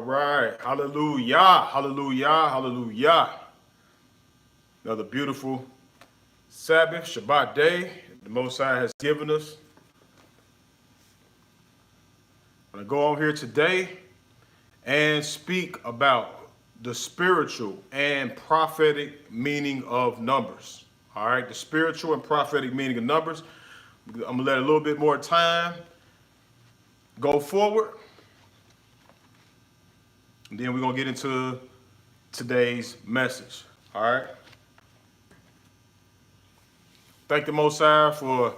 Right. Hallelujah. Hallelujah. Hallelujah. Another beautiful Sabbath, Shabbat day the Most High has given us. I'm going to go on here today and speak about the spiritual and prophetic meaning of numbers. All right. The spiritual and prophetic meaning of numbers. I'm going to let a little bit more time go forward. And then we're going to get into today's message. All right. Thank the Most High for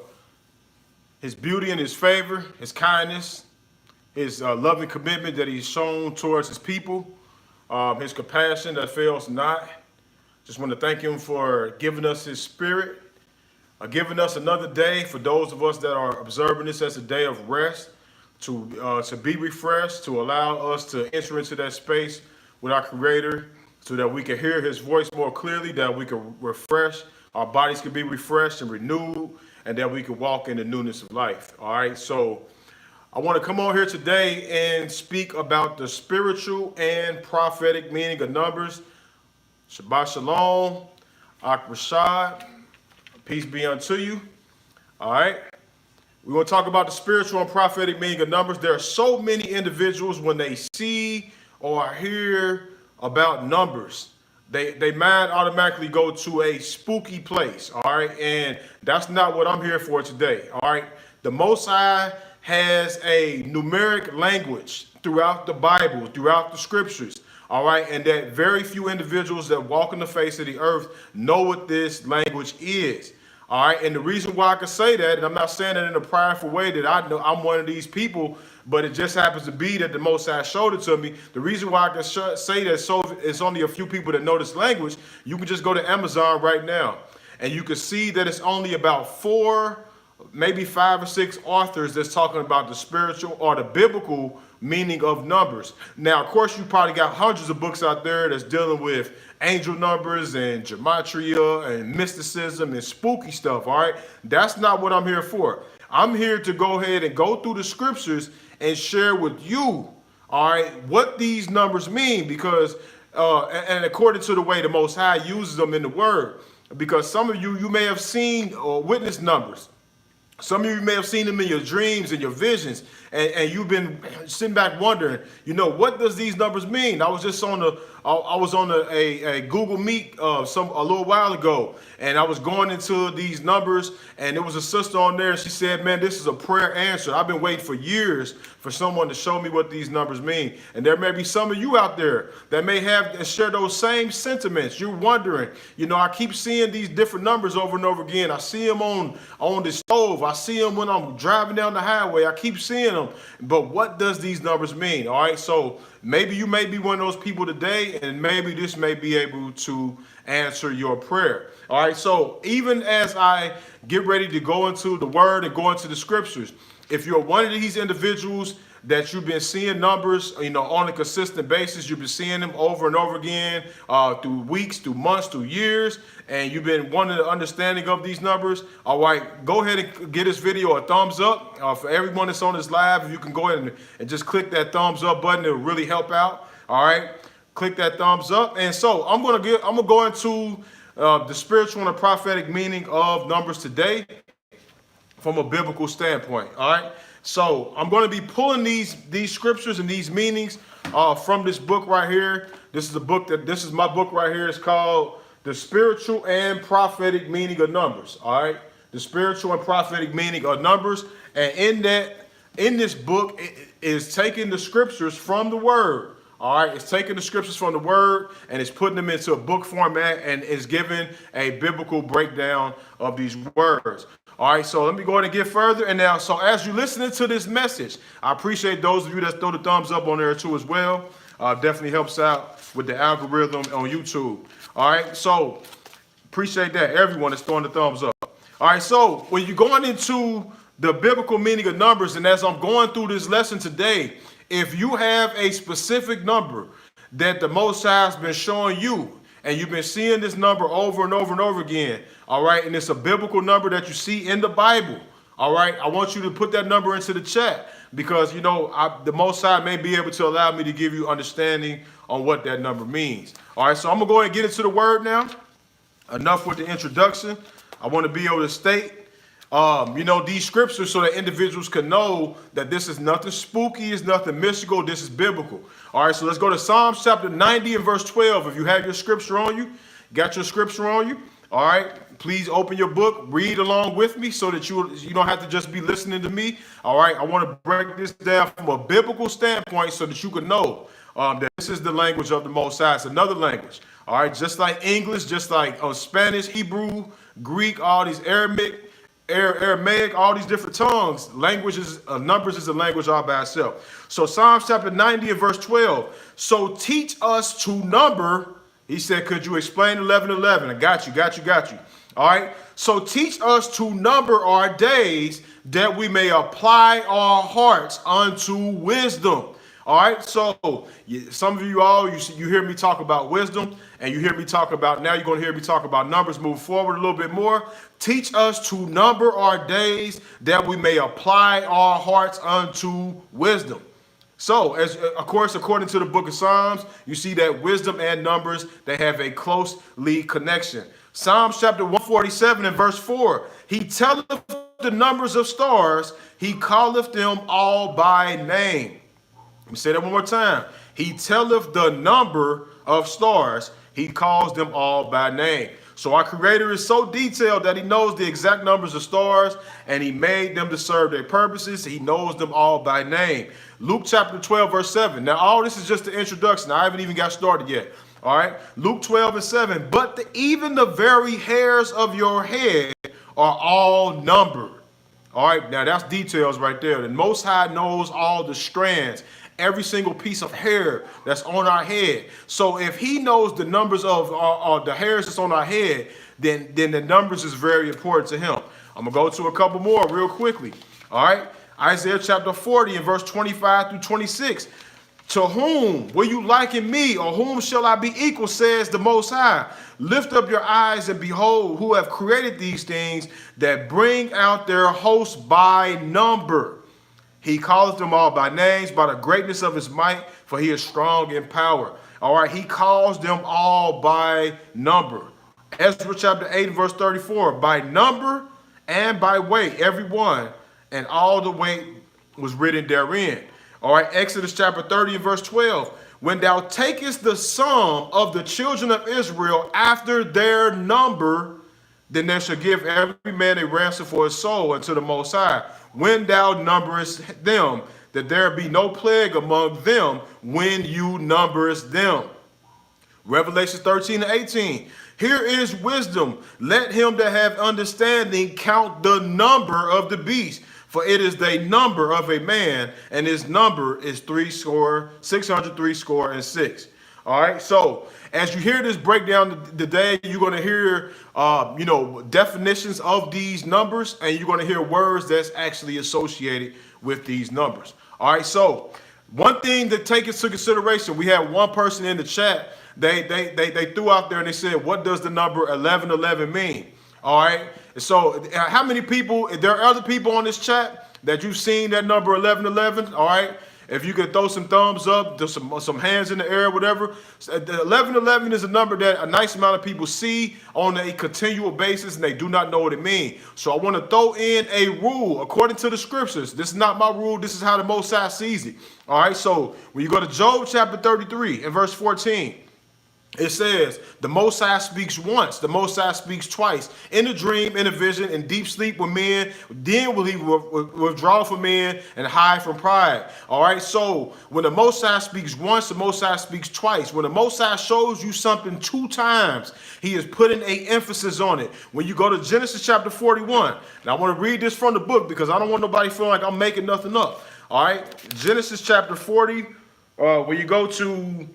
his beauty and his favor, his kindness, his loving commitment that he's shown towards his people, his compassion that fails not. Just want to thank him for giving us his spirit, giving us another day for those of us that are observing this as a day of rest, to be refreshed, to allow us to enter into that space with our Creator so that we can hear his voice more clearly, that we can refresh, our bodies can be refreshed and renewed, and that we can walk in the newness of life. All right, so I want to come on here today and speak about the spiritual and prophetic meaning of numbers. Shabbat Shalom, Ak Rashad, peace be unto you. All right. We're going to talk about the spiritual and prophetic meaning of numbers. There are so many individuals when they see or hear about numbers, they mind automatically go to a spooky place, all right? And that's not what I'm here for today, all right? The Most High has a numeric language throughout the Bible, throughout the scriptures, all right? And that very few individuals that walk on the face of the earth know what this language is. All right, and the reason why I can say that, and I'm not saying it in a prideful way that I know I'm one of these people, but it just happens to be that the Most High showed it to me. The reason why I can say that so it's only a few people that know this language, you can just go to Amazon right now, and you can see that it's only about 4, maybe 5 or 6 authors that's talking about the spiritual or the biblical meaning of numbers. Now, of course, you probably got hundreds of books out there that's dealing with angel numbers and gematria and mysticism and spooky stuff, all right? That's not what I'm here for. I'm here to go ahead and go through the scriptures and share with you, all right, what these numbers mean, because, and according to the way the Most High uses them in the Word, because some of you may have seen or witnessed numbers. Some of you may have seen them in your dreams and your visions, and you've been sitting back wondering, what does these numbers mean? I was just on a Google Meet a little while ago, and I was going into these numbers, and there was a sister on there, and she said, man, this is a prayer answer. I've been waiting for years for someone to show me what these numbers mean. And there may be some of you out there that may have and share those same sentiments. You're wondering, I keep seeing these different numbers over and over again. I see them on the stove. I see them when I'm driving down the highway. I keep seeing them. But what does these numbers mean? All right, so maybe you may be one of those people today, and maybe this may be able to answer your prayer. All right, so even as I get ready to go into the Word and go into the scriptures, if you're one of these individuals that you've been seeing numbers, on a consistent basis, you've been seeing them over and over again, through weeks, through months, through years, and you've been wanting the understanding of these numbers, all right, go ahead and give this video a thumbs up. For everyone that's on this live, if you can go ahead and just click that thumbs up button, it'll really help out. All right, click that thumbs up. And so I'm gonna go into the spiritual and the prophetic meaning of numbers today from a biblical standpoint. All right. So I'm going to be pulling these scriptures and these meanings from this book right here. This is my book right here. It's called The Spiritual and Prophetic Meaning of Numbers. All right. The Spiritual and Prophetic Meaning of Numbers. And in this book, it is taking the scriptures from the Word. All right, it's taking the scriptures from the Word and it's putting them into a book format and is giving a biblical breakdown of these words. All right, so let me go ahead and get further. And now, so as you're listening to this message, I appreciate those of you that throw the thumbs up on there too as well. Definitely helps out with the algorithm on YouTube. All right, so appreciate that. Everyone that's throwing the thumbs up. All right, so when you're going into the biblical meaning of numbers, and as I'm going through this lesson today, if you have a specific number that the Most High has been showing you, and you've been seeing this number over and over and over again, all right, and it's a biblical number that you see in the Bible, all right, I want you to put that number into the chat. because, the Most High may be able to allow me to give you understanding on what that number means. All right, so I'm going to go ahead and get into the word now. Enough with the introduction. I want to be able to state, these scriptures so that individuals can know that this is nothing spooky, it's nothing mystical, this is biblical. All right, so let's go to Psalms chapter 90 and verse 12. If you have your scripture on you, got your scripture on you, all right, please open your book, read along with me so that you don't have to just be listening to me. All right, I want to break this down from a biblical standpoint so that you can know that this is the language of the Most High. It's another language. All right, just like English, just like Spanish, Hebrew, Greek, all these Aramaic, all these different tongues, languages, numbers is a language all by itself. So Psalms chapter 90 and verse 12. So teach us to number. He said, could you explain 11:11? I got you. All right. So teach us to number our days that we may apply our hearts unto wisdom. All right, so some of you hear me talk about wisdom, and you hear me talk about, now you're going to hear me talk about numbers. Move forward a little bit more. Teach us to number our days that we may apply our hearts unto wisdom. So, as of course, according to the book of Psalms, you see that wisdom and numbers, they have a closely connection. Psalms chapter 147 and verse 4, he telleth the numbers of stars, he calleth them all by name. Let me say that one more time. He telleth the number of stars. He calls them all by name. So our Creator is so detailed that he knows the exact numbers of stars, and he made them to serve their purposes. He knows them all by name. Luke chapter 12, verse 7. Now, all this is just the introduction. I haven't even got started yet. All right. Luke 12 and 7. But even the very hairs of your head are all numbered. All right. Now, that's details right there. The Most High knows all the strands, every single piece of hair that's on our head. So if he knows the numbers of the hairs that's on our head, then the numbers is very important to him. I'm going to go to a couple more real quickly. All right. Isaiah chapter 40 and verse 25 through 26. To whom will you liken me, or whom shall I be equal, says the Most High. Lift up your eyes and behold, who have created these things that bring out their hosts by number. He calleth them all by names, by the greatness of his might, for he is strong in power. All right, he calls them all by number. Ezra chapter 8 verse 34, by number and by weight, every one, and all the weight was written therein. All right, Exodus chapter 30 and verse 12, when thou takest the sum of the children of Israel after their number, then they shall give every man a ransom for his soul unto the Most High. When thou numberest them, that there be no plague among them when you numberest them. Revelation 13 and 18. Here is wisdom. Let him that have understanding count the number of the beast, for it is the number of a man, and his number is 666. All right, so as you hear this breakdown today, you're going to hear, definitions of these numbers, and you're going to hear words that's actually associated with these numbers. All right, so one thing to take into consideration, we had one person in the chat, they threw out there and they said, what does the number 1111 mean? All right, so how many people, there are other people on this chat that you've seen that number 1111, all right? If you could throw some thumbs up, some hands in the air, whatever. 1111 is a number that a nice amount of people see on a continual basis, and they do not know what it means. So I want to throw in a rule according to the scriptures. This is not my rule. This is how the Most High sees it. All right, so when you go to Job chapter 33 and verse 14, it says, the Most High speaks once, the Most High speaks twice, in a dream, in a vision, in deep sleep with men, then will he withdraw from men and hide from pride. All right, so when the Most High speaks once, the Most High speaks twice. When the Most High shows you something 2 times, he is putting an emphasis on it. When you go to Genesis chapter 41, now I want to read this from the book because I don't want nobody feeling like I'm making nothing up. All right, Genesis chapter 40, when you go to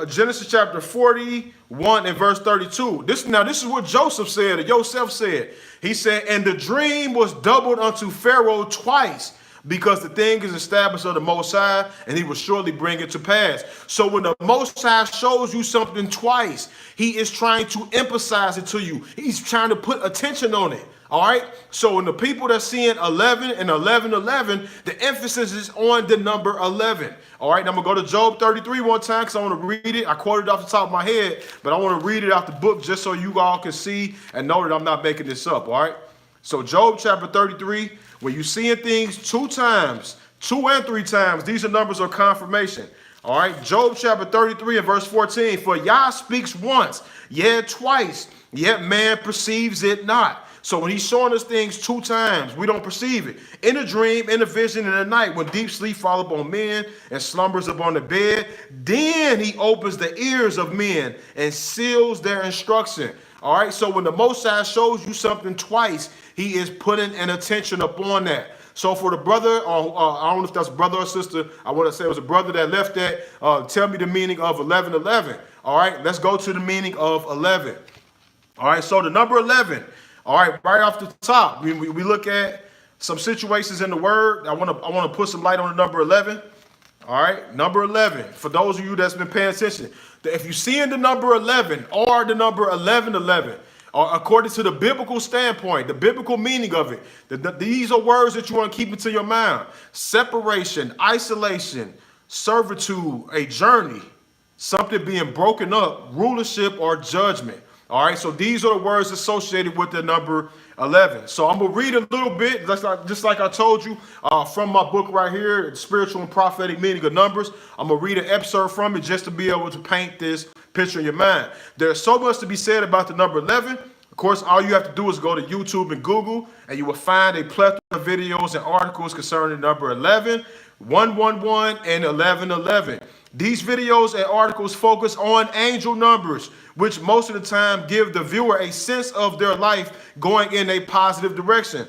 Genesis chapter 41 and verse 32. This is what Joseph said, or Joseph said. He said, and the dream was doubled unto Pharaoh twice, because the thing is established of the Most High, and he will surely bring it to pass. So when the Most High shows you something twice, he is trying to emphasize it to you. He's trying to put attention on it. All right. So when the people that's seeing 11 and 11:11, the emphasis is on the number 11. All right. Now I'm going to go to Job 33 one time because I want to read it. I quoted it off the top of my head, but I want to read it out the book just so you all can see and know that I'm not making this up. All right. So Job chapter 33, when you're seeing things 2 times, 2 and 3 times, these are numbers of confirmation. All right. Job chapter 33 and verse 14. For Yah speaks once, yet twice, yet man perceives it not. So when he's showing us things 2 times, we don't perceive it. In a dream, in a vision, in the night, when deep sleep fall upon men and slumbers upon the bed, then he opens the ears of men and seals their instruction. All right, so when the Most High shows you something twice, he is putting an attention upon that. So for the brother, I don't know if that's a brother or sister, I want to say it was a brother that left that, tell me the meaning of 11:11. All right, let's go to the meaning of 11. All right, so the number 11. All right, right off the top, we look at some situations in the word. I want to put some light on the number 11. All right, number 11. For those of you that's been paying attention, if you see in the number 11 or the number 11:11, according to the biblical standpoint, the biblical meaning of it, these are words that you want to keep into your mind: separation, isolation, servitude, a journey, something being broken up, rulership, or judgment. All right, so these are the words associated with the number 11. So I'm going to read a little bit, just like I told you, from my book right here, Spiritual and Prophetic Meaning of Numbers. I'm going to read an excerpt from it just to be able to paint this picture in your mind. There's so much to be said about the number 11. Of course, all you have to do is go to YouTube and Google, and you will find a plethora of videos and articles concerning the number 11, 111, and 11:11. These videos and articles focus on angel numbers, which most of the time give the viewer a sense of their life going in a positive direction.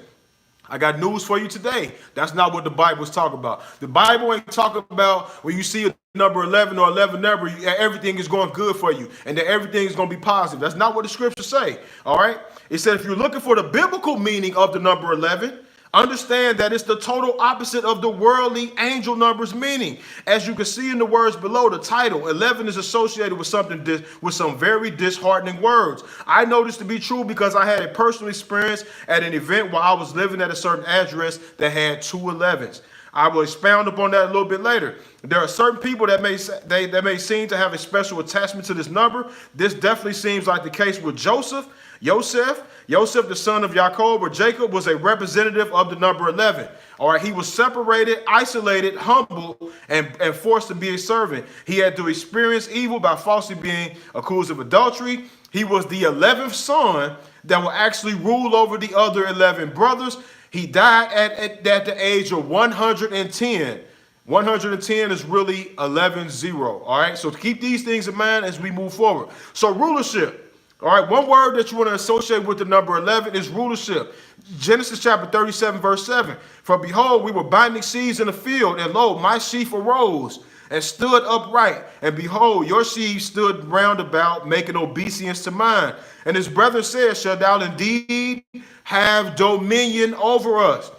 I got news for you today. That's not what the Bible is talking about. The Bible ain't talking about when you see a number 11 or 11 number, everything is going good for you and that everything is going to be positive. That's not what the scriptures say. All right. It said if you're looking for the biblical meaning of the number 11, understand that it's the total opposite of the worldly angel numbers meaning. As you can see in the words below, the title 11 is associated with some very disheartening words. I know this to be true because I had a personal experience at an event while I was living at a certain address that had 2 11s. I will expound upon that a little bit later. There are certain people that may seem to have a special attachment to this number. This definitely seems like the case with Joseph, the son of Jacob, or Jacob, was a representative of the number 11. All right, he was separated, isolated, humbled, and forced to be a servant. He had to experience evil by falsely being accused of adultery. He was the 11th son that will actually rule over the other 11 brothers. He died at the age of 110. 110 is really 11-0. All right, so keep these things in mind as we move forward. So rulership. All right, one word that you want to associate with the number 11 is rulership. Genesis chapter 37, verse 7. For behold, we were binding seeds in the field, and lo, my sheaf arose and stood upright. And behold, your sheaves stood round about, making obeisance to mine. And his brethren said, shalt thou indeed have dominion over us?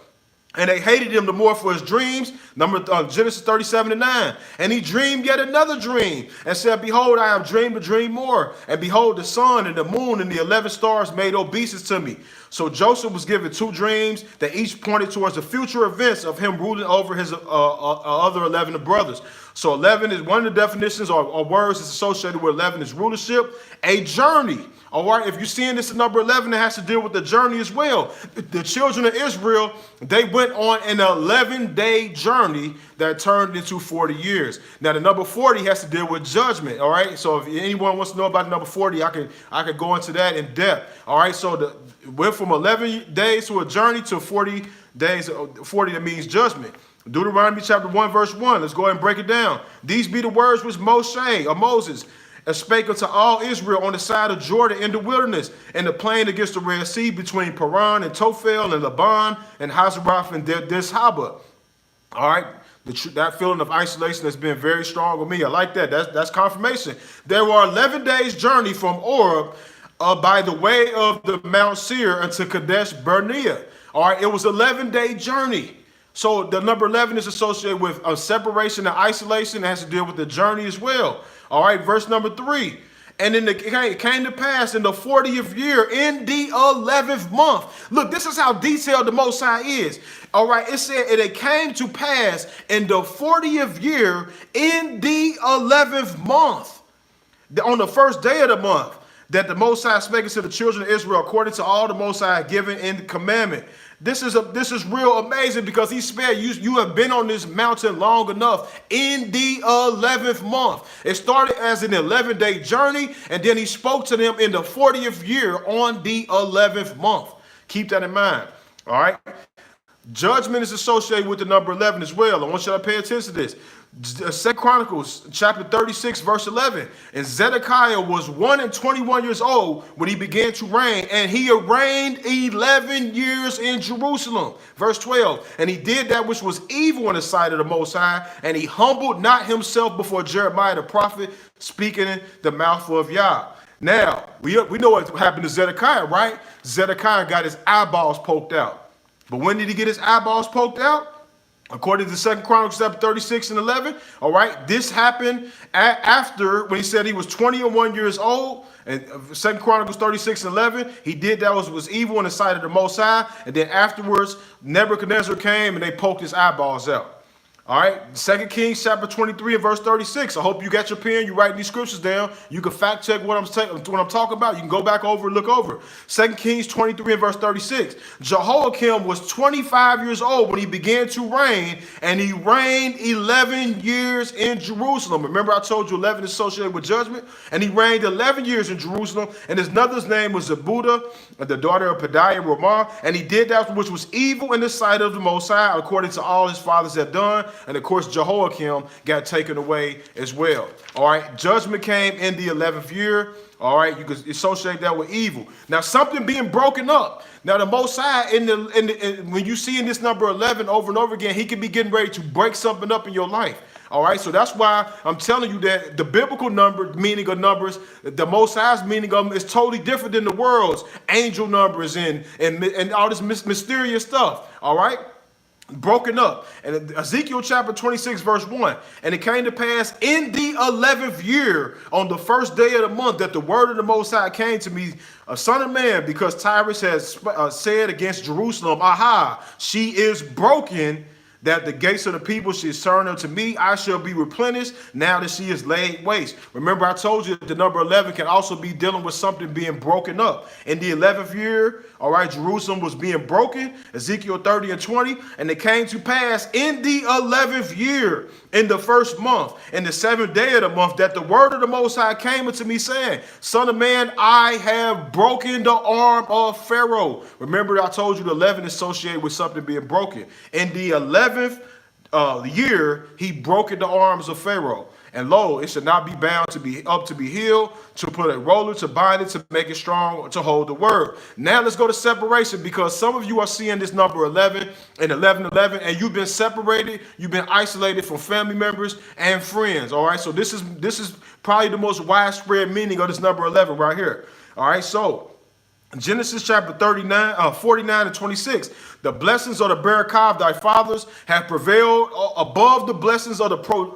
And they hated him the more for his dreams. Genesis 37:9. And he dreamed yet another dream and said, behold, I have dreamed a dream more. And behold, the sun and the moon and the 11 stars made obeisance to me. So Joseph was given 2 dreams that each pointed towards the future events of him ruling over his other 11 brothers. So 11 is one of the definitions or words that's associated with 11 is rulership, a journey. All right, if you're seeing this at number 11, it has to deal with the journey as well. The children of Israel, they went on an 11-day journey that turned into 40 years. Now, the number 40 has to deal with judgment. All right, so if anyone wants to know about the number 40, I could go into that in depth. All right, so went from 11 days to a journey to 40 days. 40 that means judgment. Deuteronomy chapter 1, verse 1. Let's go ahead and break it down. These be the words which Moses spake unto all Israel on the side of Jordan in the wilderness, in the plain against the Red Sea, between Paran and Tophel and Laban and Hazeroth and Dishaba. All right, that feeling of isolation has been very strong with me. I like that. That's confirmation. There were 11 days journey from Oreb by the way of the Mount Seir unto Kadesh Barnea. All right, it was 11-day journey. So the number 11 is associated with a separation and isolation. It has to deal with the journey as well. All right, verse number 3. And then it came to pass in the 40th year, in the 11th month. Look, this is how detailed the Most High is. All right, it said, and it came to pass in the 40th year, in the 11th month, on the first day of the month, that the Most High spake to the children of Israel according to all the Most High given in the commandment. This is real amazing, because he said you have been on this mountain long enough, in the 11th month. It started as an 11-day journey, and then he spoke to them in the 40th year on the 11th month. Keep that in mind. All right. Judgment is associated with the number 11 as well. I want you to pay attention to this. 2 Chronicles chapter 36 verse 11. And Zedekiah was 121 years old when he began to reign, and he reigned 11 years in Jerusalem. Verse 12. And he did that which was evil in the sight of the Most High, and he humbled not himself before Jeremiah the prophet, speaking in the mouth of Yah. Now, we know what happened to Zedekiah, right? Zedekiah got his eyeballs poked out. But when did he get his eyeballs poked out? According to 2 Chronicles chapter 36 and 11, all right, this happened after, when he said he was 21 years old, and 2 Chronicles 36 and 11, he did that was evil in the sight of the Most High, and then afterwards, Nebuchadnezzar came and they poked his eyeballs out. All right, 2 Kings chapter 23 and verse 36. I hope you got your pen, you writing these scriptures down. You can fact check what I'm talking about. You can go back over and look over. 2 Kings 23 and verse 36. Jehoiakim was 25 years old when he began to reign, and he reigned 11 years in Jerusalem. Remember I told you 11 is associated with judgment? And he reigned 11 years in Jerusalem, and his mother's name was Zebudah, the daughter of Pedaiah Ramah, and he did that which was evil in the sight of the Most High, according to all his fathers had done. And of course, Jehoiakim got taken away as well. All right, judgment came in the 11th year. All right, you can associate that with evil. Now, something being broken up. Now, the Most High, when you see in this number 11 over and over again, he could be getting ready to break something up in your life. All right, so that's why I'm telling you that the biblical number meaning of numbers, the Most High's meaning of them, is totally different than the world's angel numbers and all this mysterious stuff. All right. Broken up. And Ezekiel chapter 26 verse 1. And it came to pass in the 11th year, on the first day of the month, that the word of the Most High came to me, a son of man, because Tyrus has said against Jerusalem, aha, she is broken, that the gates of the people should turn unto me. I shall be replenished now that she is laid waste. Remember, I told you that the number 11 can also be dealing with something being broken up. In the 11th year, all right, Jerusalem was being broken, Ezekiel 30 and 20, and it came to pass in the 11th year, in the first month, in the 7th day of the month, that the word of the Most High came unto me, saying, Son of man, I have broken the arm of Pharaoh. Remember, I told you the 11 is associated with something being broken. In the 11th year, he broke the arms of Pharaoh. And lo, it should not be bound to be healed, to put a roller, to bind it, to make it strong, to hold the word. Now let's go to separation, because some of you are seeing this number 11 and 11, and you've been separated, you've been isolated from family members and friends. All right, so this is probably the most widespread meaning of this number 11 right here. All right, so Genesis chapter 49 and 26. The blessings of the Barakah of thy fathers have prevailed above the blessings of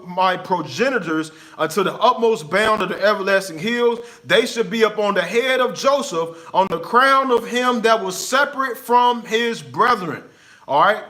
my progenitors unto the utmost bound of the everlasting hills. They should be upon the head of Joseph, on the crown of him that was separate from his brethren. All right.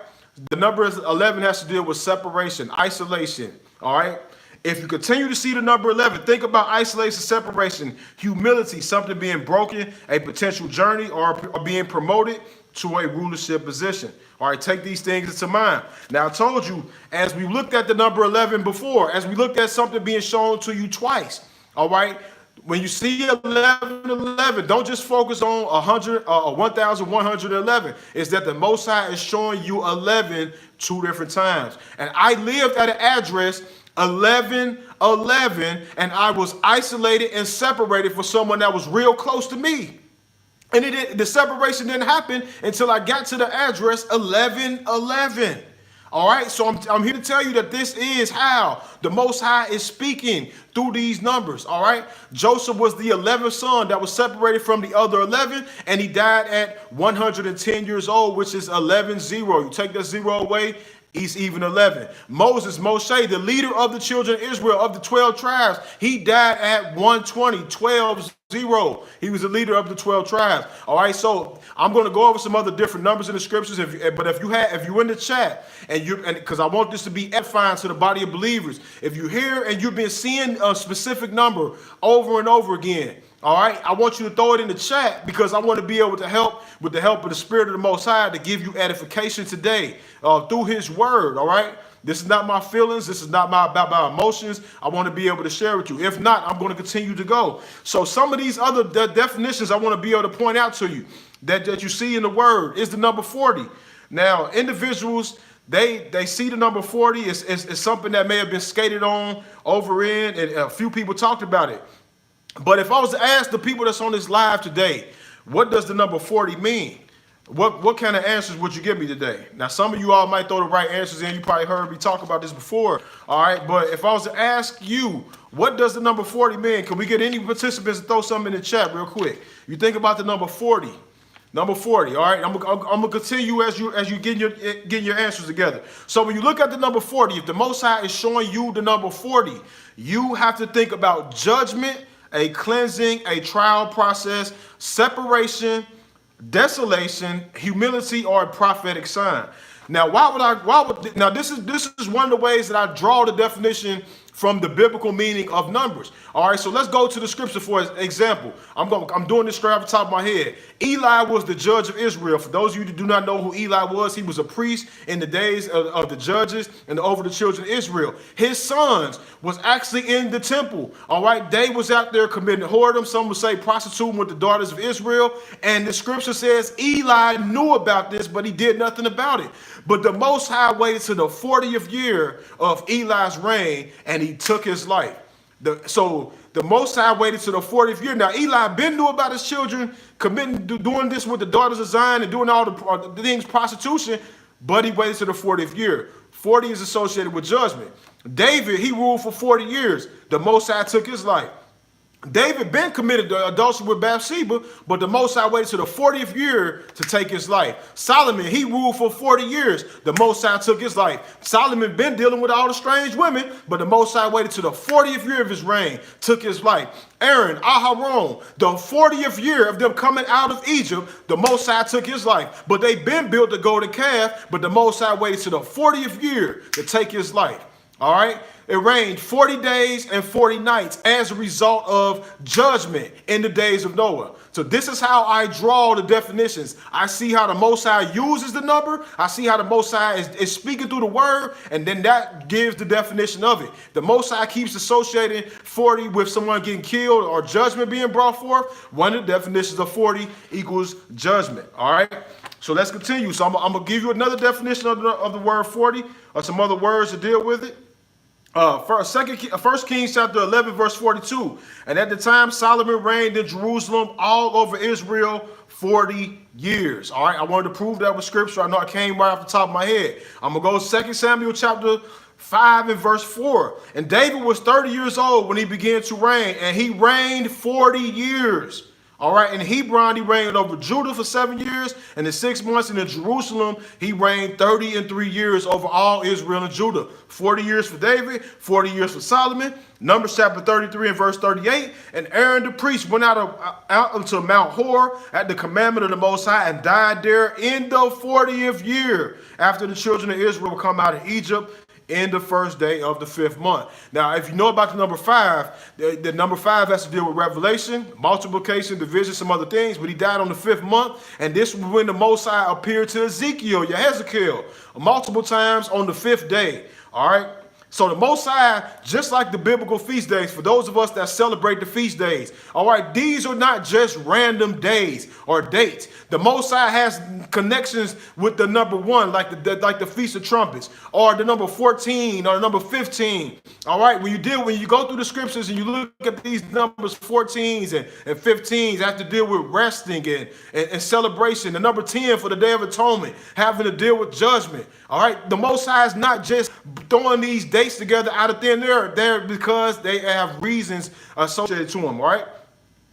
The number 11 has to deal with separation, isolation. All right. If you continue to see the number 11, think about isolation, separation, humility, something being broken, a potential journey, or being promoted to a rulership position. All right, take these things into mind. Now, I told you, as we looked at the number 11 before, as we looked at something being shown to you twice, all right, when you see 11, don't just focus on 1,111. It's that the Most High is showing you 11 two different times. And I lived at an address 1111, and I was isolated and separated from someone that was real close to me. And the separation didn't happen until I got to the address 1111. All right, so I'm here to tell you that this is how the Most High is speaking through these numbers. All right, Joseph was the 11th son that was separated from the other 11, and he died at 110 years old, which is 11-0. You take that 0 away, East even 11. Moshe, the leader of the children of Israel, of the 12 tribes, he died at 120, 12, 0. He was the leader of the 12 tribes. All right, so I'm going to go over some other different numbers in the scriptures. But if you're in the chat and because I want this to be edifying to the body of believers, if you're here and you've been seeing a specific number over and over again, all right, I want you to throw it in the chat because I want to be able to help with the help of the Spirit of the Most High to give you edification today through His Word. All right, this is not my feelings. This is not about my emotions. I want to be able to share with you. If not, I'm going to continue to go. So some of these other definitions I want to be able to point out to you that you see in the Word is the number 40. Now, individuals, they see the number 40 is something that may have been skated on over in, and a few people talked about it. But if I was to ask the people that's on this live today, what does the number 40 mean? What kind of answers would you give me today? Now, some of you all might throw the right answers in. You probably heard me talk about this before. All right. But if I was to ask you, what does the number 40 mean? Can we get any participants to throw something in the chat real quick? You think about the number 40. Number 40, all right? I'm gonna continue as you getting your answers together. So when you look at the number 40, if the Most High is showing you the number 40, you have to think about judgment, a cleansing, a trial process, separation, desolation, humility, or a prophetic sign. Now, now this is one of the ways that I draw the definition from the biblical meaning of numbers. All right, so let's go to the scripture for example. I'm doing this straight off the top of my head. Eli was the judge of Israel. For those of you that do not know who Eli was, he was a priest in the days of the judges and over the children of Israel. His sons was actually in the temple. All right, they was out there committing whoredom. Some would say prostituting with the daughters of Israel. And the scripture says Eli knew about this, but he did nothing about it. But the Most High waited to the 40th year of Eli's reign, and he took his life. So the Most High waited to the 40th year. Now, Eli been knew about his children doing this with the daughters of Zion and doing all the things, prostitution, but he waited to the 40th year. 40 is associated with judgment. David, he ruled for 40 years. The Most High took his life. David been committed to adultery with Bathsheba, but the Most High waited to the 40th year to take his life. Solomon, he ruled for 40 years. The Most High took his life. Solomon been dealing with all the strange women, but the Most High waited to the 40th year of his reign, took his life. Aaron, Aharon, the 40th year of them coming out of Egypt, the Most High took his life. But they been built the golden calf, but the Most High waited to the 40th year to take his life. All right. It rained 40 days and 40 nights as a result of judgment in the days of Noah. So this is how I draw the definitions. I see how the Most High uses the number. I see how the Most High is speaking through the word, and then that gives the definition of it. The Most High keeps associating 40 with someone getting killed or judgment being brought forth. One of the definitions of 40 equals judgment. All right. So let's continue. So I'm going to give you another definition of the word 40 or some other words to deal with it. First Kings chapter 11, verse 42. And at the time Solomon reigned in Jerusalem all over Israel 40 years. All right, I wanted to prove that with scripture. I know I came right off the top of my head. I'm going to go 2 Samuel chapter 5 and verse 4. And David was 30 years old when he began to reign, and he reigned 40 years. All right, in Hebron, he reigned over Judah for 7 years, and in 6 months, and in Jerusalem, he reigned 33 years over all Israel and Judah. 40 years for David, 40 years for Solomon. Numbers chapter 33 and verse 38. And Aaron the priest went out unto Mount Hor at the commandment of the Most High and died there in the 40th year after the children of Israel come out of Egypt, in the first day of the 5th month. Now, if you know about the number 5, the number 5 has to deal with revelation, multiplication, division, some other things, but he died on the 5th month, and this was when the Most High appeared to Ezekiel, Hezekiah, multiple times on the 5th day. All right. So the Most High, just like the biblical feast days, for those of us that celebrate the feast days, all right, these are not just random days or dates. The Most High has connections with the number 1, like the Feast of Trumpets, or the number 14, or the number 15. All right, when you go through the scriptures and you look at these numbers, 14s and 15s, have to deal with resting and celebration. The number 10 for the Day of Atonement, having to deal with judgment. All right, the Most High is not just throwing these dates together out of thin air. They're because they have reasons associated to them. All right,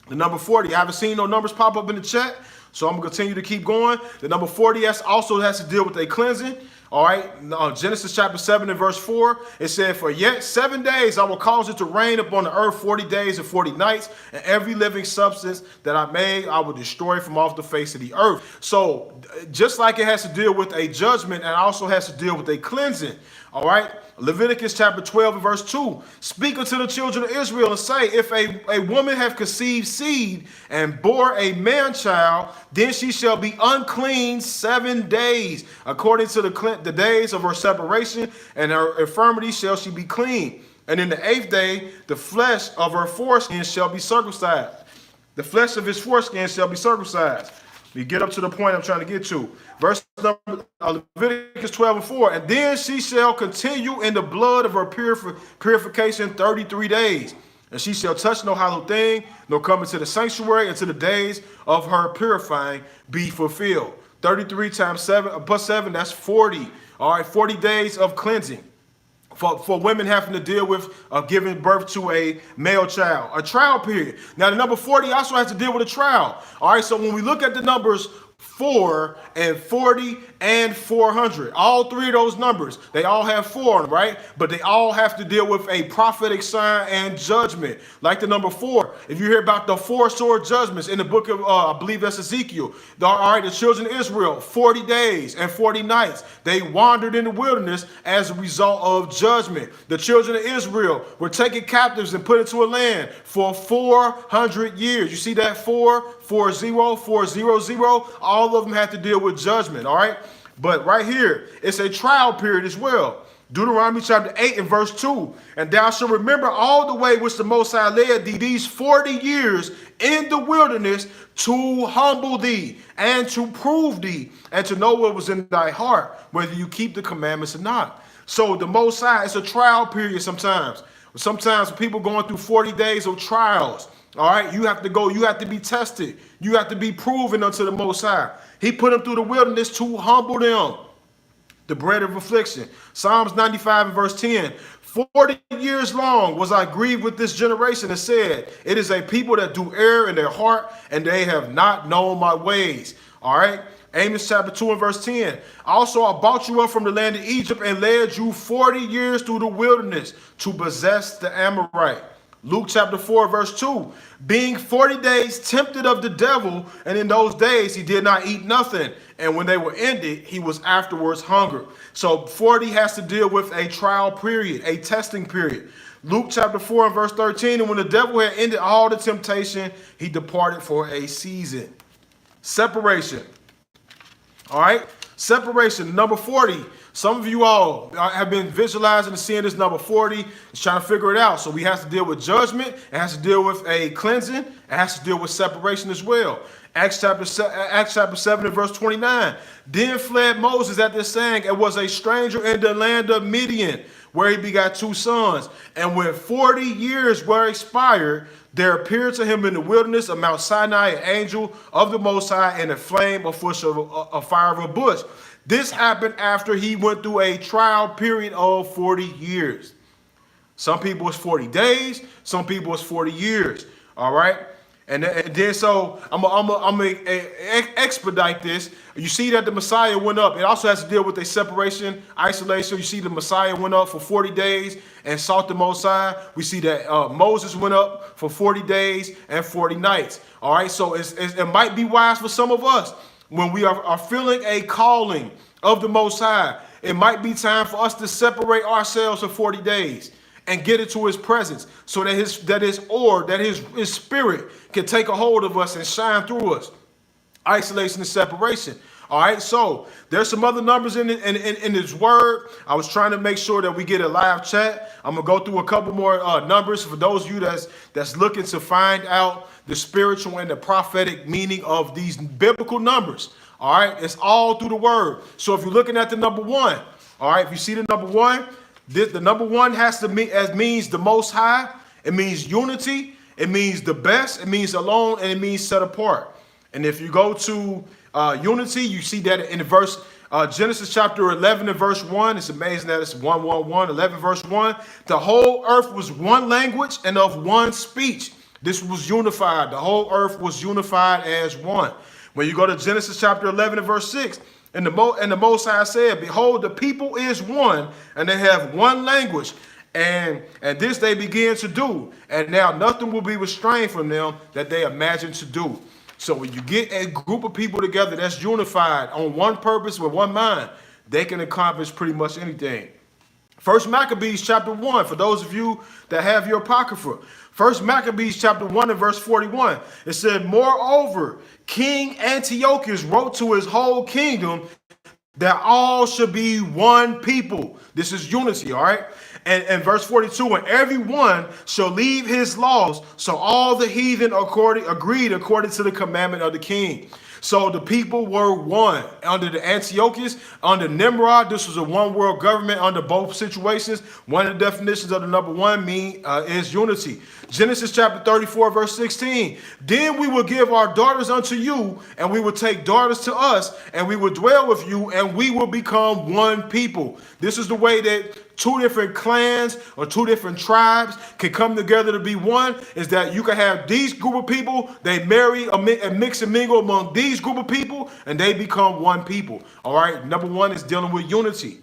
the number 40. I haven't seen no numbers pop up in the chat. So I'm going to continue to keep going. The number 40 also has to deal with a cleansing. All right, Genesis chapter 7 and verse 4, it said, for yet 7 days I will cause it to rain upon the earth 40 days and 40 nights, and every living substance that I made I will destroy from off the face of the earth. So just like it has to deal with a judgment, and also has to deal with a cleansing. All right, Leviticus chapter 12 and verse 2, speak unto the children of Israel and say, if a woman have conceived seed and bore a man child, then she shall be unclean 7 days, according to the days of her separation, and her infirmity shall she be clean. And in the 8th day, the flesh of her foreskin shall be circumcised. The flesh of his foreskin shall be circumcised. We get up to the point I'm trying to get to. Verse number Leviticus 12 and 4. And then she shall continue in the blood of her purification 33 days. And she shall touch no hollow thing, nor come into the sanctuary until the days of her purifying be fulfilled. 33 times 7 plus 7, that's 40. All right, 40 days of cleansing. For women having to deal with giving birth to a male child, a trial period. Now, the number 40 also has to deal with a trial. All right, so when we look at the numbers 4 and 40 and 400, all three of those numbers, they all have 4 on them, right? But they all have to deal with a prophetic sign and judgment. Like the number 4, if you hear about the 4 sword judgments in the book of, I believe that's Ezekiel. All right, the children of Israel, 40 days and 40 nights, they wandered in the wilderness as a result of judgment. The children of Israel were taken captives and put into a land for 400 years. You see that 440, all of them have to deal with judgment, all right? But right here, it's a trial period as well. Deuteronomy chapter 8 and verse 2. And thou shalt remember all the way which the Most High led thee these 40 years in the wilderness to humble thee and to prove thee and to know what was in thy heart, whether you keep the commandments or not. So the Most High, it's a trial period sometimes. Sometimes people going through 40 days of trials. All right, you have to go, you have to be tested. You have to be proven unto the Most High. He put them through the wilderness to humble them. The bread of affliction. Psalms 95 and verse 10. 40 years long was I grieved with this generation and said, it is a people that do err in their heart, and they have not known my ways. All right. Amos chapter 2 and verse 10. Also, I brought you up from the land of Egypt and led you 40 years through the wilderness to possess the Amorite. Luke chapter 4 verse 2, being 40 days tempted of the devil, and in those days he did not eat nothing, and when they were ended, he was afterwards hungry. So 40 has to deal with a trial period, a testing period. Luke chapter 4 and verse 13, and when the devil had ended all the temptation, he departed for a season. Separation. All right, separation, number 40. Some of you all have been visualizing and seeing this number 40, is trying to figure it out. So we have to deal with judgment. It has to deal with a cleansing. It has to deal with separation as well. Acts chapter 7 and verse 29. Then fled Moses at this saying, and was a stranger in the land of Midian, where he begot 2 sons. And when 40 years were expired, there appeared to him in the wilderness of Mount Sinai an angel of the Most High in a flame of a fire of a bush. This happened after he went through a trial period of 40 years. Some people it's 40 days. Some people it's 40 years. All right. And then so I'm going to expedite this. You see that the Messiah went up. It also has to deal with a separation, isolation. You see the Messiah went up for 40 days and sought the Most High. We see that Moses went up for 40 days and 40 nights. All right. So it might be wise for some of us. When we are feeling a calling of the Most High, it might be time for us to separate ourselves for 40 days and get into his presence so that his spirit can take a hold of us and shine through us. Isolation and separation. All right, so there's some other numbers in his word. I was trying to make sure that we get a live chat. I'm gonna go through a couple more numbers for those of you that's looking to find out the spiritual and the prophetic meaning of these biblical numbers. All right, it's all through the word. So if you're looking at the number 1, all right, if you see the number 1, the number 1 has to means the Most High. It means unity. It means the best. It means alone, and it means set apart. And if you go to unity, you see that in the verse Genesis chapter 11 and verse 1. It's amazing that it's 11 verse 1. The whole earth was one language and of one speech. This was unified. The whole earth was unified as one. When you go to Genesis chapter 11 and verse 6, and the Most High said, behold, the people is one, and they have one language. And this they begin to do. And now nothing will be restrained from them that they imagine to do. So when you get a group of people together that's unified on one purpose with one mind, they can accomplish pretty much anything. First Maccabees chapter 1, for those of you that have your apocrypha. First Maccabees chapter 1 and verse 41. It said, moreover, King Antiochus wrote to his whole kingdom that all should be one people. This is unity, all right? And verse 42, and everyone shall leave his laws. So all the heathen agreed according to the commandment of the king. So the people were one. Under the Antiochus, under Nimrod, this was a one world government under both situations. One of the definitions of the number one is unity. Genesis chapter 34, verse 16. Then we will give our daughters unto you, and we will take daughters to us, and we will dwell with you, and we will become one people. This is the way that two different clans or two different tribes can come together to be one, is that you can have these group of people, they marry and mix and mingle among these group of people, and they become one people. All right, number one is dealing with unity.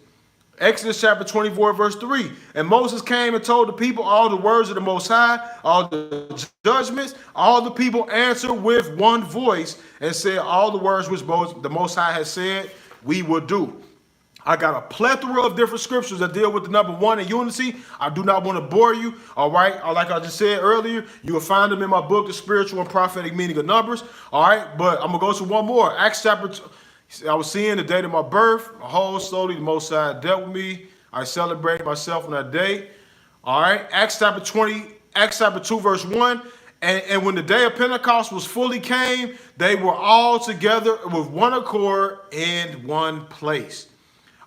Exodus chapter 24, verse 3. And Moses came and told the people all the words of the Most High, all the judgments. All the people answered with one voice and said, all the words which the Most High has said, we will do. I got a plethora of different scriptures that deal with the number one in unity. I do not want to bore you. All right. Like I just said earlier, you will find them in my book, The Spiritual and Prophetic Meaning of Numbers. All right. But I'm going to go to one more. Acts chapter 2. I was seeing the date of my birth. My whole slowly, the Most High dealt with me. I celebrated myself on that day. All right. Acts chapter 2, verse 1. And when the day of Pentecost was fully came, they were all together with one accord in one place.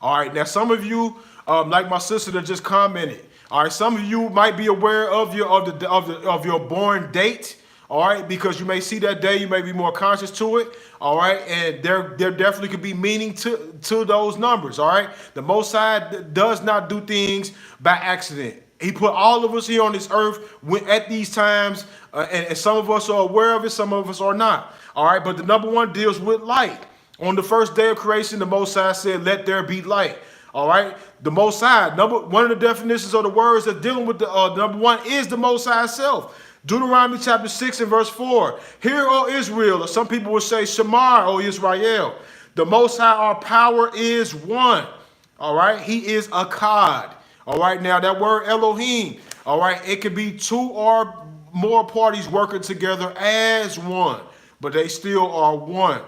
All right, now some of you, like my sister that just commented, all right, some of you might be aware of your born date, all right, because you may see that day, you may be more conscious to it, all right, and there definitely could be meaning to those numbers, all right. The Most High does not do things by accident. He put all of us here on this earth at these times, and some of us are aware of it, some of us are not, all right, but the number one deals with light. On the first day of creation, the Most High said, let there be light. All right. The Most High, one of the definitions of the words that dealing with the number one is the Most High itself. Deuteronomy chapter 6 and verse 4. Hear, O Israel, or some people will say, Shamar, O Israel. The Most High, our power is one. All right. He is Akkad. All right. Now that word Elohim. All right. It could be two or more parties working together as one, but they still are one.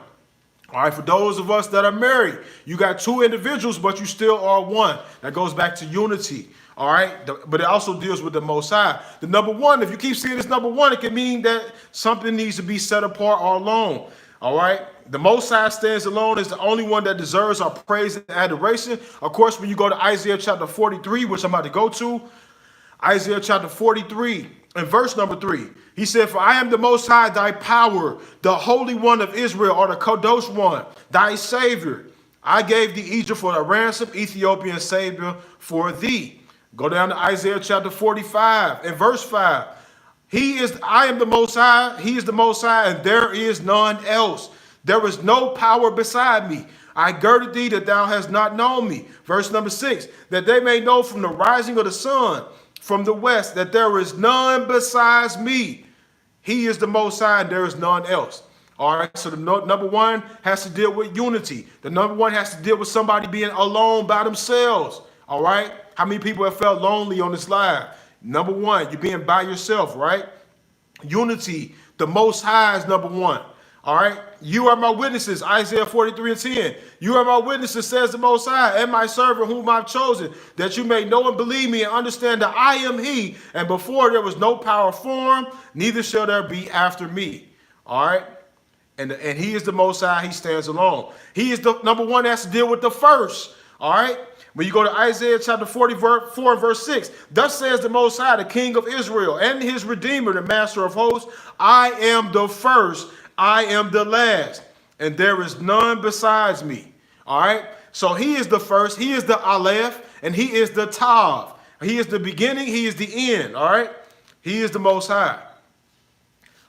All right, for those of us that are married, you got two individuals, but you still are one. That goes back to unity. All right, but it also deals with the Most High. The number one, if you keep seeing this number one, it can mean that something needs to be set apart or alone. All right, the Most High stands alone as the only one that deserves our praise and adoration. Of course, when you go to Isaiah chapter 43, which I'm about to go to, Isaiah chapter 43 and verse number 3. He said, for I am the Most High, thy power, the Holy One of Israel, or the Kadosh One, thy Savior. I gave thee Egypt for a ransom, Ethiopian Savior for thee. Go down to Isaiah chapter 45 and verse 5. I am the Most High, he is the Most High, and there is none else. There is no power beside me. I girded thee that thou hast not known me. Verse number 6, that they may know from the rising of the sun, from the west, that there is none besides me. He is the Most High, and there is none else. All right, so the number one has to deal with unity. The number one has to deal with somebody being alone by themselves. All right, how many people have felt lonely on this live? Number one, you're being by yourself, right? Unity, the Most High is number one. All right, you are my witnesses, Isaiah 43 and 10. You are my witnesses, says the Most High, and my servant whom I've chosen, that you may know and believe me and understand that I am he, and before there was no power formed, neither shall there be after me. All right, and he is the Most High, he stands alone. He is the number one that has to deal with the first. All right, when you go to Isaiah chapter 44 and verse 6, thus says the Most High, the King of Israel, and his Redeemer, the Master of hosts, I am the first, I am the last, and there is none besides me. All right. So he is the first, he is the Aleph, and he is the Tav. He is the beginning, he is the end. All right. He is the Most High.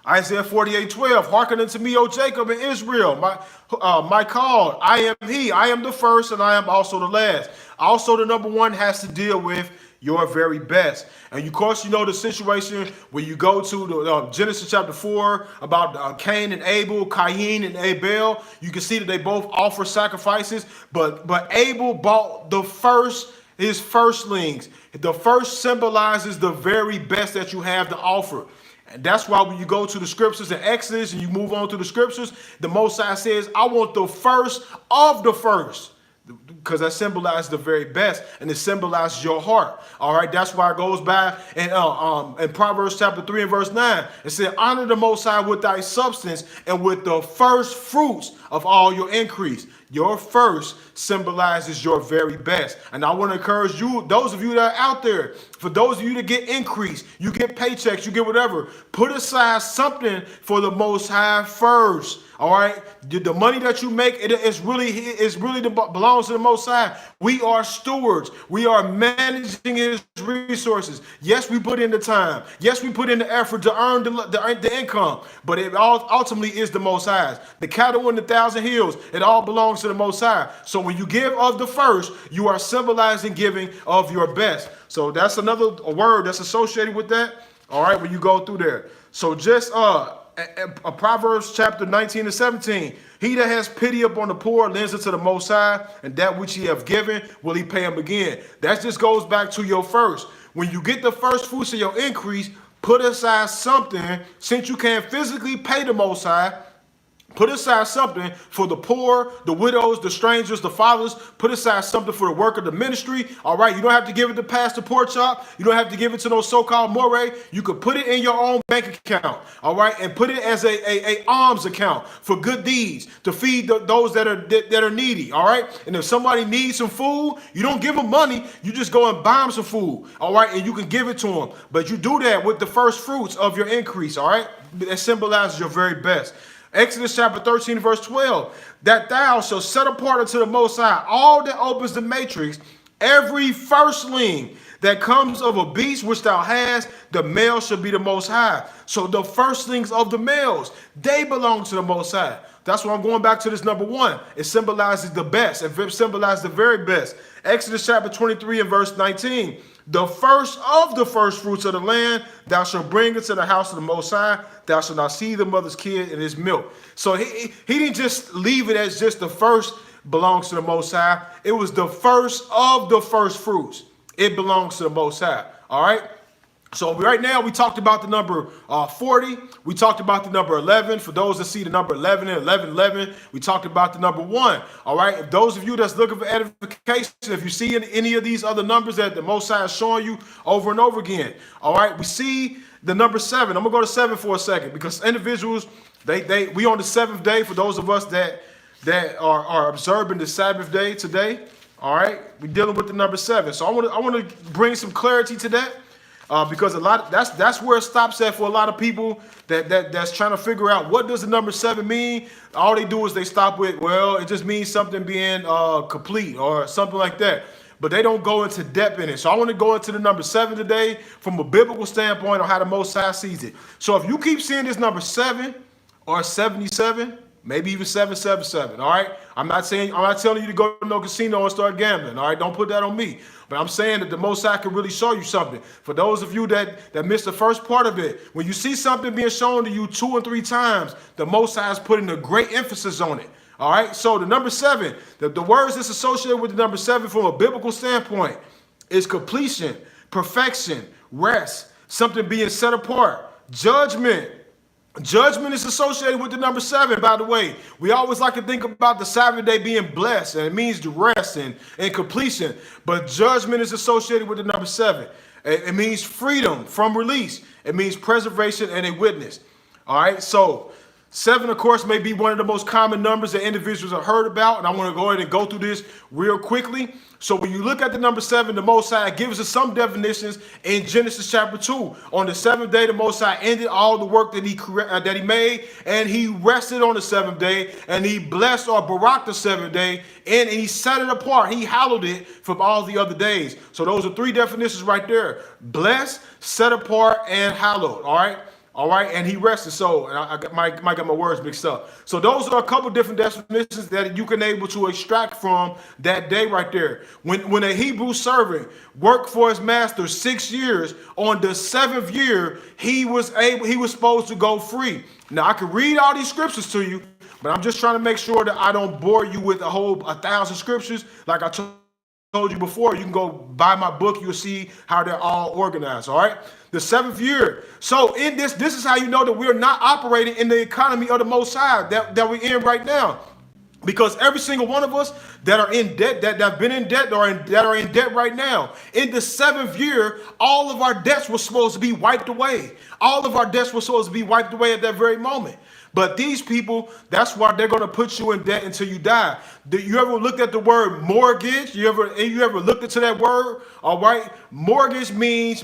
Isaiah 48:12, hearken unto me, O Jacob and Israel, my call. I am he. I am the first and I am also the last. Also, the number one has to deal with your very best. And of course, you know the situation when you go to the Genesis chapter 4 about Cain and Abel, Cain and Abel. You can see that they both offer sacrifices, but Abel bought his firstlings. The first symbolizes the very best that you have to offer. And that's why when you go to the scriptures in Exodus and you move on to the scriptures, the Most High says, I want the first of the first. Because that symbolizes the very best, and it symbolizes your heart. All right, that's why it goes by in Proverbs chapter 3 and verse 9. It said, honor the Most High with thy substance and with the first fruits of all your increase. Your first symbolizes your very best. And I want to encourage you, those of you that are out there, for those of you that get increase, you get paychecks, you get whatever, put aside something for the Most High first. All right, the money that you make, it's really belongs to the Most High. We are stewards. We are managing His resources. Yes, we put in the time. Yes, we put in the effort to earn the income. But it ultimately is the Most High's. The cattle in the 1,000 hills, it all belongs to the Most High. So when you give of the first, you are symbolizing giving of your best. So that's another word that's associated with that. All right, when you go through there. So just Proverbs chapter 19 and 17. He that has pity upon the poor lends unto the Most High, and that which he have given will he pay him again. That just goes back to your first. When you get the first fruits of your increase, put aside something, since you can't physically pay the Most High. Put aside something for the poor, the widows, the strangers, the fathers. Put aside something for the work of the ministry. All right, you don't have to give it to Pastor Porkchop. You don't have to give it to no so-called moray. You could put it in your own bank account. All right, and put it as a alms account for good deeds to feed those that are needy. All right, and if somebody needs some food, you don't give them money. You just go and buy them some food. All right, and you can give it to them. But you do that with the first fruits of your increase. All right, that symbolizes your very best. Exodus chapter 13, verse 12, that thou shalt set apart unto the Most High all that opens the matrix, every firstling that comes of a beast which thou hast, the male shall be the Most High. So the firstlings of the males, they belong to the Most High. That's why I'm going back to this number one. It symbolizes the best. It symbolizes the very best. Exodus chapter 23 and verse 19. The first of the first fruits of the land, thou shalt bring into the house of the Most High. Thou shalt not see the mother's kid in his milk. So he didn't just leave it as just the first belongs to the Most High. It was the first of the first fruits. It belongs to the Most High. All right. So right now we talked about the number 40. We talked about the number 11. For those that see the number 11 and 11, we talked about the number 1. All right. If those of you that's looking for edification, if you see any of these other numbers that the Most High is showing you over and over again, all right, we see the number 7. I'm gonna go to 7 for a second because individuals, we on the 7th day. For those of us that are observing the Sabbath day today, all right, we're dealing with the number 7. So I want to bring some clarity to that. Because that's where it stops at for a lot of people that's trying to figure out what does the number 7 mean. All they do is they stop with, well, it just means something being complete or something like that. But they don't go into depth in it. So I want to go into the number 7 today from a biblical standpoint on how the Most High sees it. So if you keep seeing this number 7 or 77, maybe even 777, all right? I'm not telling you to go to no casino and start gambling, all right? Don't put that on me. But I'm saying that the Most High can really show you something. For those of you that missed the first part of it, when you see something being shown to you 2 and 3 times, the Most High is putting a great emphasis on it. All right? So the number 7, the words that's associated with the number 7 from a biblical standpoint is completion, perfection, rest, something being set apart, judgment. Judgment is associated with the number 7, by the way. We always like to think about the Sabbath day being blessed, and it means to rest and completion. But judgment is associated with the number 7. It means freedom from release. It means preservation and a witness. All right, so 7, of course, may be one of the most common numbers that individuals have heard about, and I want to go ahead and go through this real quickly. So when you look at the number 7, the Most High gives us some definitions in Genesis chapter 2. On the 7th day, the Most High ended all the work that he made, and he rested on the 7th day, and he blessed or baraked the 7th day, and he set it apart. He hallowed it from all the other days. So those are 3 definitions right there: blessed, set apart, and hallowed. All right. All right, and he rested. So, and might get my words mixed up. So those are a couple different definitions that you can able to extract from that day right there. When a Hebrew servant worked for his master 6 years, on the 7th year he was supposed to go free. Now I could read all these scriptures to you, but I'm just trying to make sure that I don't bore you with 1,000 scriptures. Like I told you before, you can go buy my book. You'll see how they're all organized. All right. The 7th year. So in this is how you know that we're not operating in the economy of the Most High that we're in right now. Because every single one of us that are in debt, that have been in debt or that are in debt right now, in the 7th year, all of our debts were supposed to be wiped away. All of our debts were supposed to be wiped away at that very moment. But these people, that's why they're going to put you in debt until you die. You ever looked at the word mortgage? You ever looked into that word? All right. Mortgage means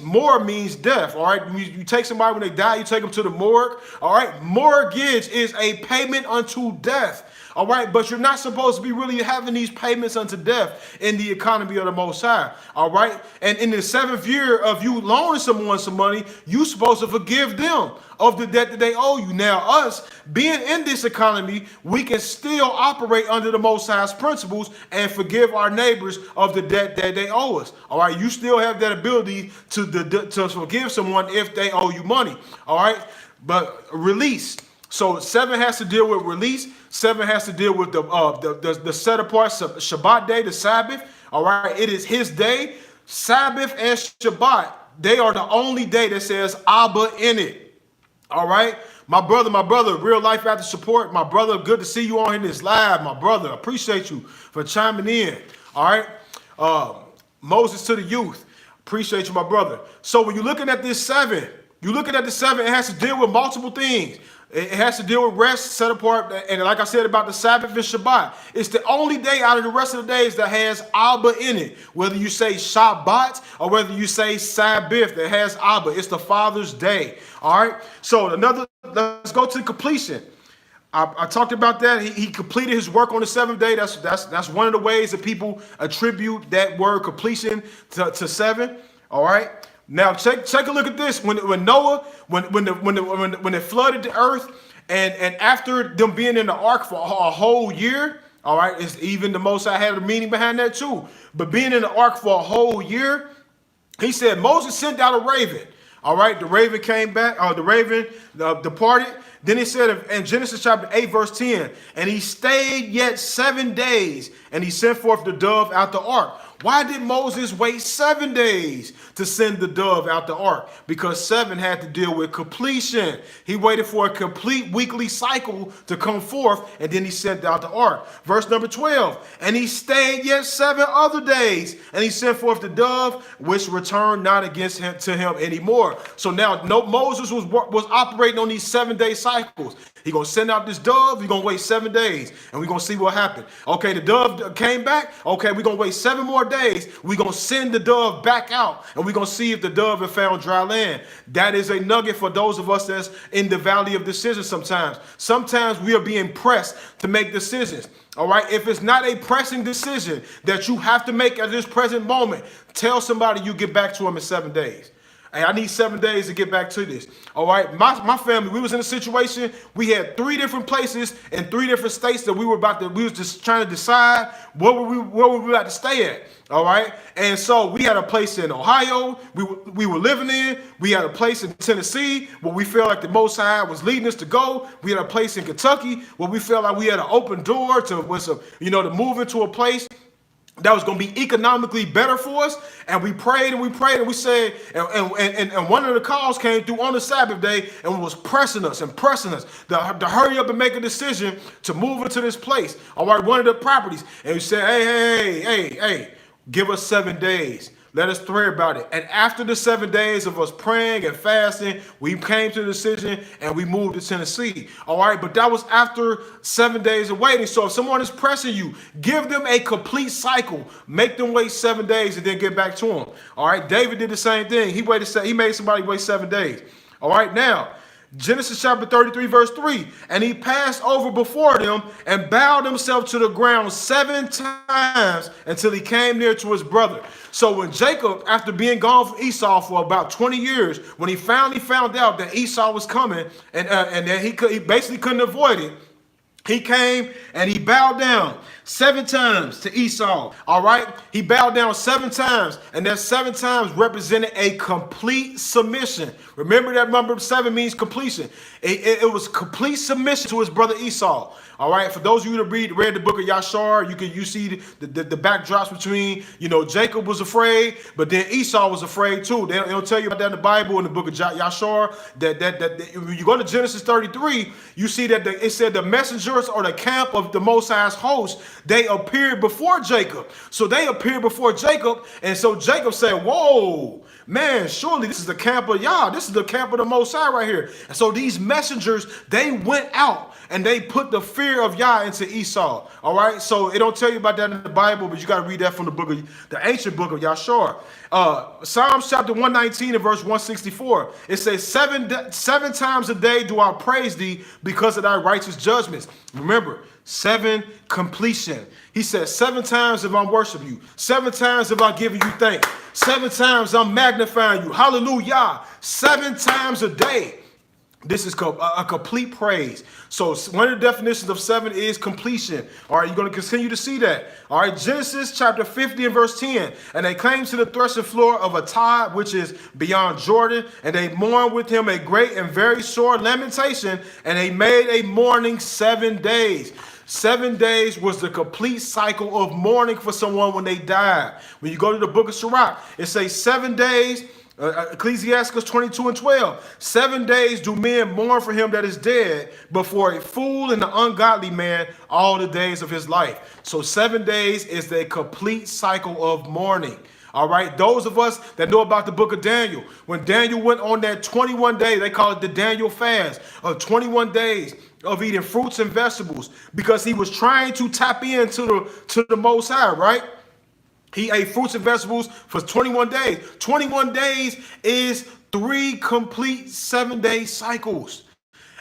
death. All right. You take somebody when they die, you take them to the morgue. All right. Mortgage is a payment unto death. All right, but you're not supposed to be really having these payments unto death in the economy of the Most High. All right, and in the 7th year of you loaning someone some money, you're supposed to forgive them of the debt that they owe you. Now, us being in this economy, we can still operate under the Most High's principles and forgive our neighbors of the debt that they owe us. All right, you still have that ability to forgive someone if they owe you money. All right, but release. So 7 has to deal with release. 7 has to deal with the set apart Shabbat day, the Sabbath. All right, it is his day. Sabbath and Shabbat, they are the only day that says Abba in it. All right, my brother, real life after support. My brother, good to see you on in this live. My brother, appreciate you for chiming in. All right, Moses to the youth, appreciate you, my brother. So when you're looking at this 7, it has to deal with multiple things. It has to deal with rest, set apart, and like I said about the Sabbath and Shabbat, it's the only day out of the rest of the days that has Abba in it. Whether you say Shabbat or whether you say Sabbath, that has Abba. It's the Father's day. All right. So let's go to completion. I talked about that. He completed his work on the 7th day. That's one of the ways that people attribute that word completion to 7. All right. Now take a look at this. When Noah, when it flooded the earth, and after them being in the ark for a whole year, all right, it's even the Most High had a meaning behind that too. But being in the ark for a whole year, he said Moses sent out a raven. All right, the raven came back. The raven departed. Then he said in Genesis chapter 8, verse 10, and he stayed yet 7 days, and he sent forth the dove out the ark. Why did Moses wait 7 days to send the dove out the ark? Because 7 had to deal with completion. He waited for a complete weekly cycle to come forth, and then he sent out the ark. Verse number 12, and he stayed yet 7 other days, and he sent forth the dove, which returned not against him to him anymore. So now Moses was operating on these 7-day cycles. He's going to send out this dove. He's going to wait 7 days, and we're going to see what happened. Okay, the dove came back. Okay, we're going to wait 7 more days. We're going to send the dove back out, and we're going to see if the dove has found dry land. That is a nugget for those of us that's in the valley of decisions sometimes. Sometimes we are being pressed to make decisions. All right, if it's not a pressing decision that you have to make at this present moment, tell somebody you get back to them in 7 days. Hey, I need 7 days to get back to this. All right. My family, we was in a situation. We had 3 different places in 3 different states that we was just trying to decide where were we about to stay at. All right. And so we had a place in Ohio we were living in. We had a place in Tennessee where we felt like the Most High was leading us to go. We had a place in Kentucky where we felt like we had an open door to move into a place that was going to be economically better for us. And we prayed and we said, and one of the calls came through on the Sabbath day and was pressing us to hurry up and make a decision to move into this place. All right, one of the properties. And we said, hey, give us 7 days. Let us pray about it. And after the 7 days of us praying and fasting, we came to the decision and we moved to Tennessee. All right. But that was after 7 days of waiting. So if someone is pressing you, give them a complete cycle. Make them wait 7 days and then get back to them. All right. David did the same thing. He made somebody wait 7 days. All right. Now, Genesis chapter 33, verse 3. And he passed over before them and bowed himself to the ground 7 times until he came near to his brother. So when Jacob, after being gone from Esau for about 20 years, when he finally found out that Esau was coming and that he basically couldn't avoid it, he came and he bowed down 7 times to Esau. All right. He bowed down 7 times. And that 7 times represented a complete submission. Remember that number 7 means completion. It was complete submission to his brother Esau. All right. For those of you that read the book of Yashar, you see the backdrops between, Jacob was afraid, but then Esau was afraid too. They don't tell you about that in the Bible in the book of Yashar. That when you go to Genesis 33, you see that it said the messengers or the camp of the Most High's host, they appeared before Jacob. So they appeared before Jacob. And so Jacob said, whoa, man, surely this is the camp of Yah. This is the camp of the Most High right here. And so these messengers, they went out and they put the fear of Yah into Esau. All right. So it don't tell you about that in the Bible, but you got to read that from the ancient book of Yashar. Psalms chapter 119 and verse 164. It says, seven times a day do I praise thee because of thy righteous judgments. Remember, 7 completion. He says 7 times if I'm worshiping you. 7 times if I'm giving you thanks. 7 times I'm magnifying you. Hallelujah. 7 times a day. This is a complete praise. So one of the definitions of 7 is completion. All right, you're going to continue to see that. All right, Genesis chapter 50 and verse 10. And they came to the threshing floor of Atad, which is beyond Jordan, and they mourned with him a great and very sore lamentation, and they made a mourning 7 days. 7 days was the complete cycle of mourning for someone when they died. When you go to the book of Sirach, it says 7 days. Ecclesiastes 22 and 12. 7 days do men mourn for him that is dead, but for a fool and an ungodly man all the days of his life. So 7 days is the complete cycle of mourning. All right. Those of us that know about the book of Daniel, when Daniel went on that 21 day, they call it the Daniel fast of 21 days of eating fruits and vegetables, because he was trying to tap into the Most High, right? He ate fruits and vegetables for 21 days. 21 days is 3 complete 7-day cycles.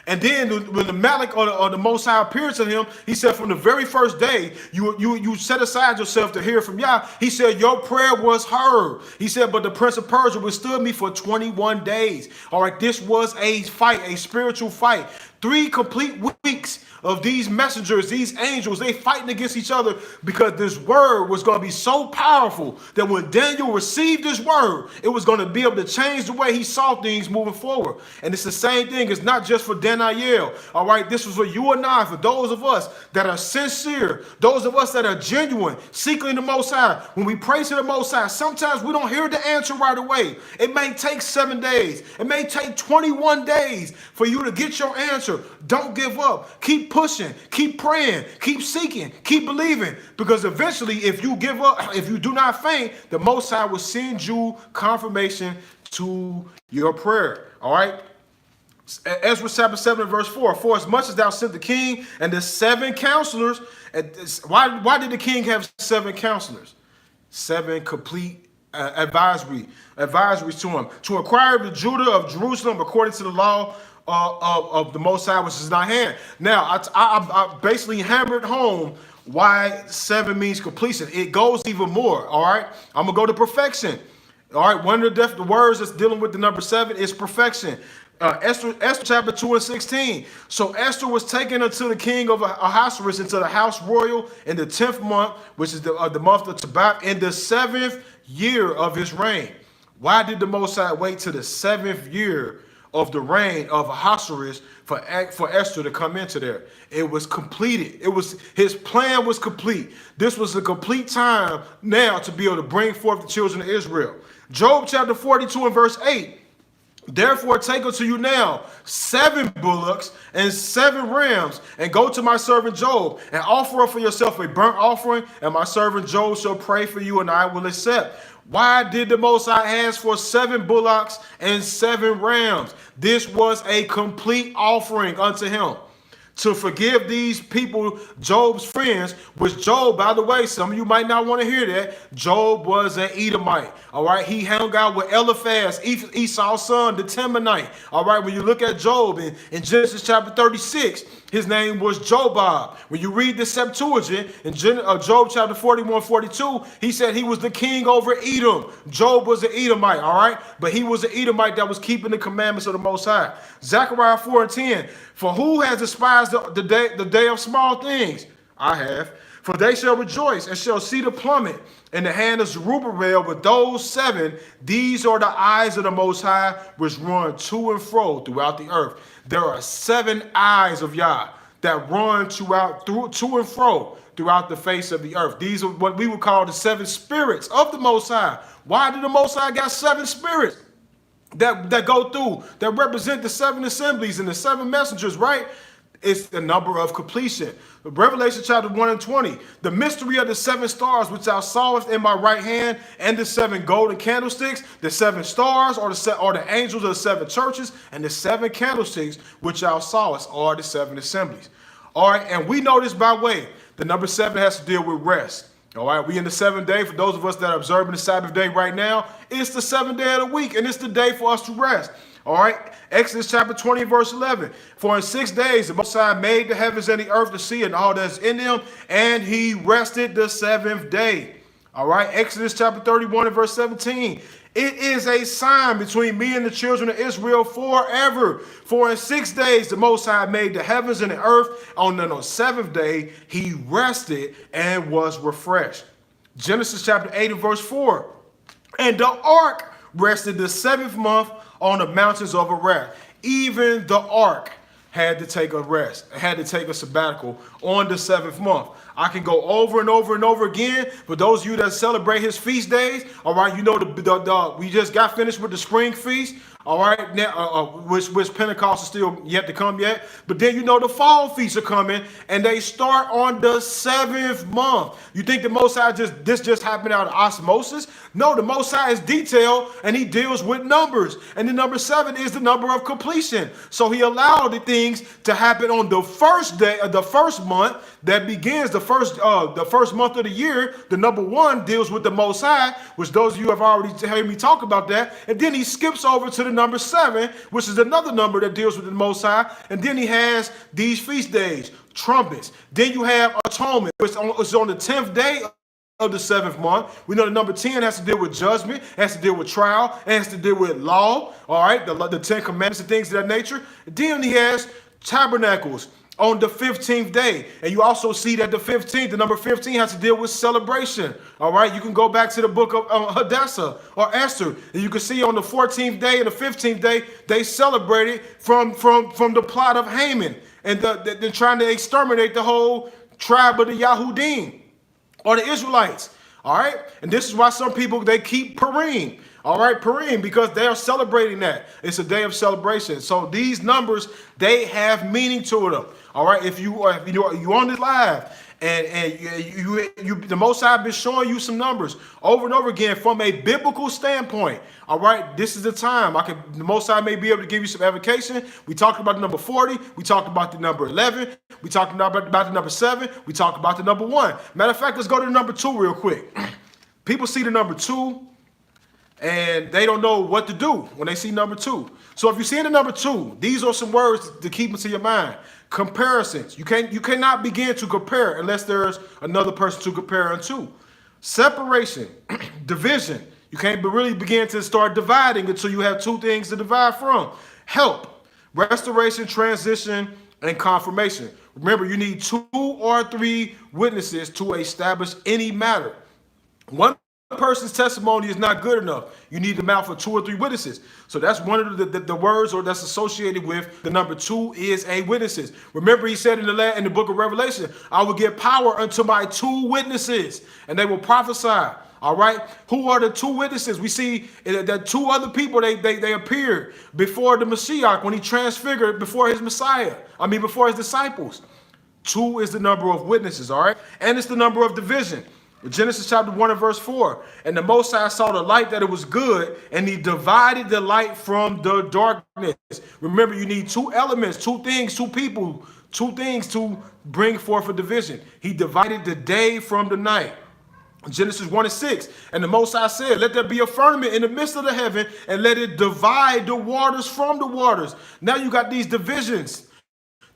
And then when the Malik or the Most High appeared to him, he said, from the very first day, you set aside yourself to hear from Yah. He said, your prayer was heard. He said, but the Prince of Persia withstood me for 21 days. All right, this was a fight, a spiritual fight. 3 complete weeks of these messengers, these angels, they fighting against each other, because this word was going to be so powerful that when Daniel received this word, it was going to be able to change the way he saw things moving forward. And it's the same thing. It's not just for Daniel. All right, this was for you and I, for those of us that are sincere, those of us that are genuine, seeking the Most High. When we pray to the Most High, sometimes we don't hear the answer right away. It may take 7 days. It may take 21 days for you to get your answer. Don't give up. Keep pushing, keep praying, keep seeking, keep believing, because eventually, if you give up, if you do not faint, the Most High will send you confirmation to your prayer. All right. Ezra chapter 7 verse 4. For as much as thou sent the king and the 7 counselors, why did the king have 7 counselors? 7 complete advisories to him, to acquire the Judah of Jerusalem according to the law of the Most High, which is not hand. Now, I basically hammered home why 7 means completion. It goes even more. All right, I'm gonna go to perfection. All right, one of the words that's dealing with the number 7 is perfection. Esther chapter 2 and 16. So Esther was taken unto the king of Ahasuerus into the house royal in the 10th month, which is the month of Tabat, in the 7th year of his reign. Why did the Most High wait to the 7th year of the reign of Ahasuerus for Esther to come into there? It was completed. His plan was complete. This was a complete time now to be able to bring forth the children of Israel. Job chapter 42 and verse 8. Therefore take unto you now 7 bullocks and 7 rams, and go to my servant Job, and offer up for yourself a burnt offering, and my servant Job shall pray for you, and I will accept. Why did the Most High ask for 7 bullocks and 7 rams? This was a complete offering unto him. to forgive these people, Job's friends, which Job, by the way, some of you might not want to hear that. Job was an Edomite. All right. He hung out with Eliphaz, Esau's son, the Temanite. All right. When you look at Job in Genesis chapter 36, his name was Jobab. When you read the Septuagint in Job chapter 41, 42, he said he was the king over Edom. Job was an Edomite, all right? But he was an Edomite that was keeping the commandments of the Most High. Zechariah 4 and 10, for who has despised the day of small things? I have. For they shall rejoice and shall see the plummet in the hand of Zerubbabel with those seven. These are the eyes of the Most High, which run to and fro throughout the earth. There are seven eyes of Yah that run to and fro throughout the face of the earth. These are what we would call the seven spirits of the Most High. Why did the Most High got seven spirits that go through, that represent the seven assemblies and the seven messengers, right? It's the number of completion. Revelation chapter 1 and 20. The mystery of the seven stars which thou sawest in my right hand, and the seven golden candlesticks. The seven stars are the angels of the seven churches, and the seven candlesticks which thou sawest are the seven assemblies. All right, and we know this by way. The number 7 has to deal with rest. All right, we in the 7th day. For those of us that are observing the Sabbath day right now, it's the 7th day of the week, and it's the day for us to rest. All right, Exodus chapter 20, verse 11. For in 6 days the Most High made the heavens and the earth, the sea, and all that's in them, and he rested the 7th day. All right, Exodus chapter 31 and verse 17. It is a sign between me and the children of Israel forever. For in 6 days the Most High made the heavens and the earth. On the 7th day he rested and was refreshed. Genesis chapter 8 and verse 4. And the ark rested the 7th month on the mountains of Ararat. Even the ark had to take a rest, had to take a sabbatical on the 7th month. I can go over and over and over again. For those of you that celebrate his feast days, all right, you know we just got finished with the spring feast. All right, now which Pentecost is still yet to come yet. But then you know the fall feasts are coming, and they start on the 7th month. You think the Most High just happened out of osmosis? No, the Most High is detailed, and he deals with numbers. And the number 7 is the number of completion. So he allowed the things to happen on the first day of the first month that begins the first month of the year. The number 1 deals with the Most High, which those of you have already heard me talk about that. And then he skips over to the number 7, which is another number that deals with the Most High. And then he has these feast days, trumpets. Then you have atonement, which is on the 10th day of the 7th month. We know the number 10 has to deal with judgment, has to deal with trial, has to deal with law. All right, the 10 commandments and things of that nature. And then he has tabernacles on the 15th day. And you also see that the number 15 has to deal with celebration. All right, you can go back to the book of Hadassah or Esther, and you can see on the 14th day and the 15th day, they celebrated from the plot of Haman, and they're trying to exterminate the whole tribe of the Yahudim or the Israelites. All right, and this is why some people, they keep Purim. All right, Purim, because they are celebrating that. It's a day of celebration. So these numbers, they have meaning to them. All right, if you on this live and the Most High has been showing you some numbers over and over again from a biblical standpoint. All right, this is the time. The Most High may be able to give you some avocation. We talked about the number 40. We talked about the number 11. We talked about the number 7. We talked about the number 1. Matter of fact, let's go to the number 2 real quick. People see the number 2. And they don't know what to do when they see number 2. So if you see the number 2, these are some words to keep into your mind. Comparisons. You cannot begin to compare unless there's another person to compare unto. Separation, division. You can't really begin to start dividing until you have 2 things to divide from. Help, restoration, transition, and confirmation. Remember, you need 2 or 3 witnesses to establish any matter. One person's testimony is not good enough. You need the mouth of 2 or 3 witnesses. So that's one of the words or that's associated with the number 2 is a witnesses. Remember, he said in the book of Revelation, I will give power unto my 2 witnesses, and they will prophesy. All right. Who are the 2 witnesses? We see that 2 other people, they appeared before the Messiah when he transfigured before his before his disciples. 2 is the number of witnesses. All right. And it's the number of division. Genesis chapter 1 and verse 4. And the Most High saw the light that it was good, and he divided the light from the darkness. Remember, you need 2 elements, 2 things, 2 people Two things to bring forth a division. He divided the day from the night. Genesis 1 and 6. And the Most High said, let there be a firmament in the midst of the heaven, and let it divide the waters from the waters. Now you got these divisions.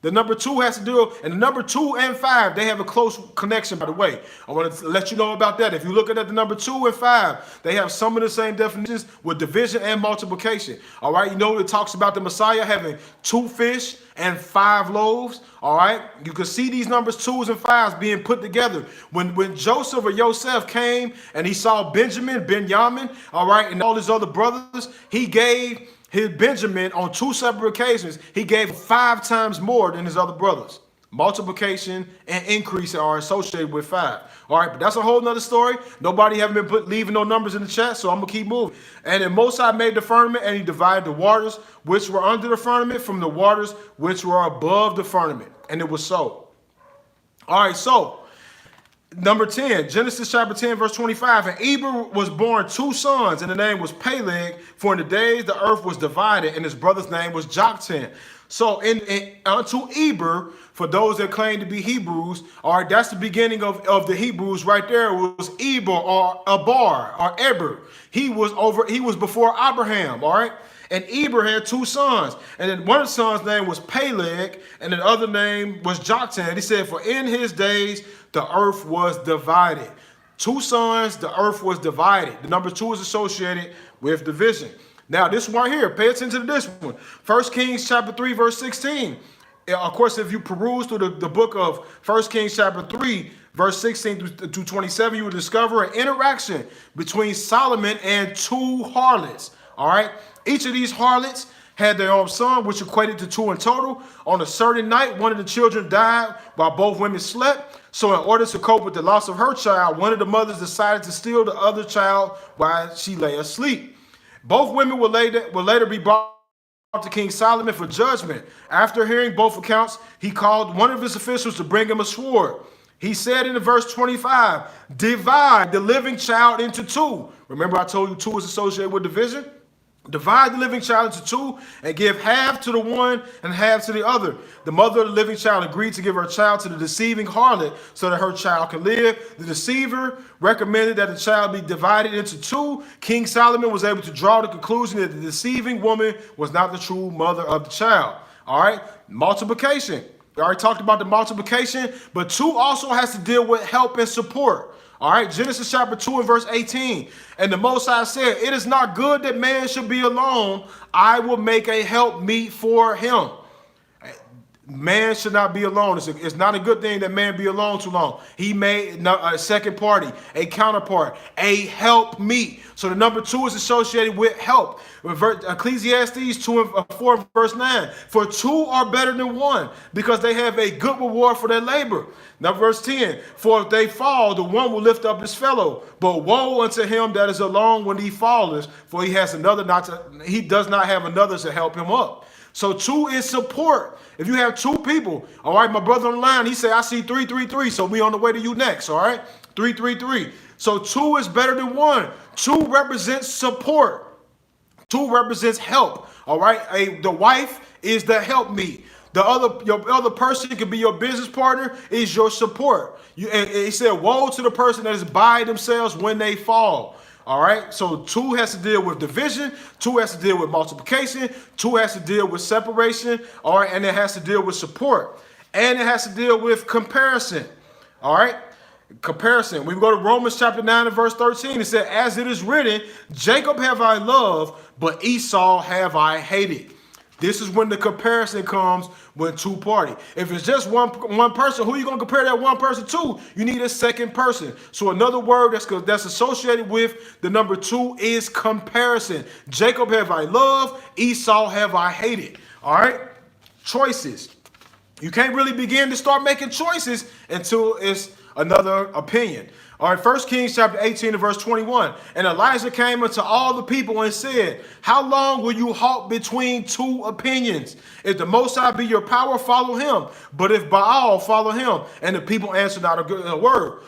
The number 2 has to do, and the number 2 and 5, they have a close connection, by the way. I want to let you know about that. If you're looking at the number 2 and 5, they have some of the same definitions with division and multiplication. All right, you know it talks about the Messiah having 2 fish and 5 loaves. All right, you can see these numbers 2s and 5s being put together. When Joseph or Yosef came and he saw Benjamin, all right, and all his other brothers, he gave his Benjamin on 2 separate occasions, he gave 5 times more than his other brothers. Multiplication and increase are associated with 5. All right, but that's a whole nother story. Nobody haven't been leaving no numbers in the chat, so I'm gonna keep moving. And then Most High made the firmament, and he divided the waters which were under the firmament from the waters which were above the firmament. And it was so. All right, so number 10, Genesis chapter 10, verse 25. And Eber was born 2 sons, and the name was Peleg, for in the days the earth was divided, and his brother's name was Joktan. So unto Eber, for those that claim to be Hebrews, all right, that's the beginning of the Hebrews right there. It was Eber or Abar or Eber. He was before Abraham, all right? And Eber had 2 sons. And then one of the sons' name was Peleg, and the other name was Joktan. He said, for in his days the earth was divided. 2 sons, the earth was divided. The number 2 is associated with division. Now, this one right here, pay attention to this one. 1 Kings chapter 3, verse 16. Of course, if you peruse through the book of 1 Kings chapter 3, verse 16 to 27, you will discover an interaction between Solomon and 2 harlots. All right? Each of these harlots had their own son, which equated to 2 in total. On a certain night, one of the children died while both women slept. So in order to cope with the loss of her child, one of the mothers decided to steal the other child while she lay asleep. Both women will later be brought to King Solomon for judgment. After hearing both accounts, he called one of his officials to bring him a sword. He said in verse 25, divide the living child into 2. Remember I told you 2 is associated with division? Divide the living child into 2 and give half to the one and half to the other. The mother of the living child agreed to give her child to the deceiving harlot so that her child can live. The deceiver recommended that the child be divided into 2. King Solomon was able to draw the conclusion that the deceiving woman was not the true mother of the child. All right, multiplication. We already talked about the multiplication, but 2 also has to deal with help and support. All right, Genesis chapter 2 and verse 18. And the Most High said, it is not good that man should be alone. I will make a help meet for him. Man should not be alone. It's not a good thing that man be alone too long. He made a second party, a counterpart, a help meet. So the number 2 is associated with help. Ecclesiastes 2 and 4 verse 9. For 2 are better than 1 because they have a good reward for their labor. Now verse 10. For if they fall, the one will lift up his fellow. But woe unto him that is alone when he falleth, for he does not have another to help him up. So 2 is support. If you have 2 people, all right, my brother on the line, he said, I see 333, so we on the way to you next, all right? 333. So 2 is better than 1. 2 represents support. 2 represents help, all right? The wife is the helpmeet. Your other person could be your business partner, is your support. And he said, woe to the person that is by themselves when they fall. All right, so 2 has to deal with division, 2 has to deal with multiplication, 2 has to deal with separation, all right, and it has to deal with support, and it has to deal with comparison. All right, comparison. We go to Romans chapter 9 and verse 13. It said, as it is written, Jacob have I loved, but Esau have I hated. This is when the comparison comes when 2 party. If it's just one person, who are you going to compare that one person to? You need a second person. So another word that's associated with the number 2 is comparison. Jacob have I loved, Esau have I hated. All right? Choices. You can't really begin to start making choices until it's another opinion. All right, 1 Kings chapter 18 and verse 21. And Elijah came unto all the people and said, how long will you halt between 2 opinions? If the Most High be your power, follow him. But if Baal, follow him. And the people answered not a word.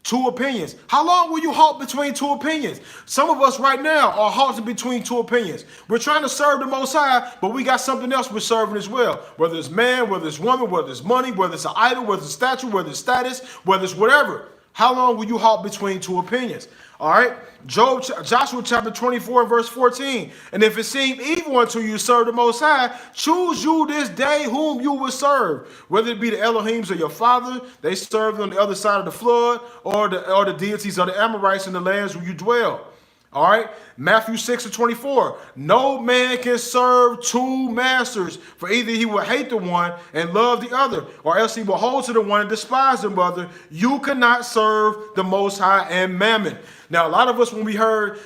Two opinions. How long will you halt between two opinions? Some of us right now are halting between two opinions. We're trying to serve the Most High, but we got something else we're serving as well. Whether it's man, whether it's woman, whether it's money, whether it's an idol, whether it's a statue, whether it's status, whether it's whatever. How long will you halt between two opinions? All right. Joshua chapter 24 and verse 14. And if it seem evil unto you to serve the Most High, choose you this day whom you will serve. Whether it be the Elohims of your father, they served on the other side of the flood, or the deities of the Amorites in the lands where you dwell. All right. Matthew 6 and 24. No man can serve two masters, for either he will hate the one and love the other, or else he will hold to the one and despise the other. You cannot serve the Most High and Mammon. Now, a lot of us, when we hear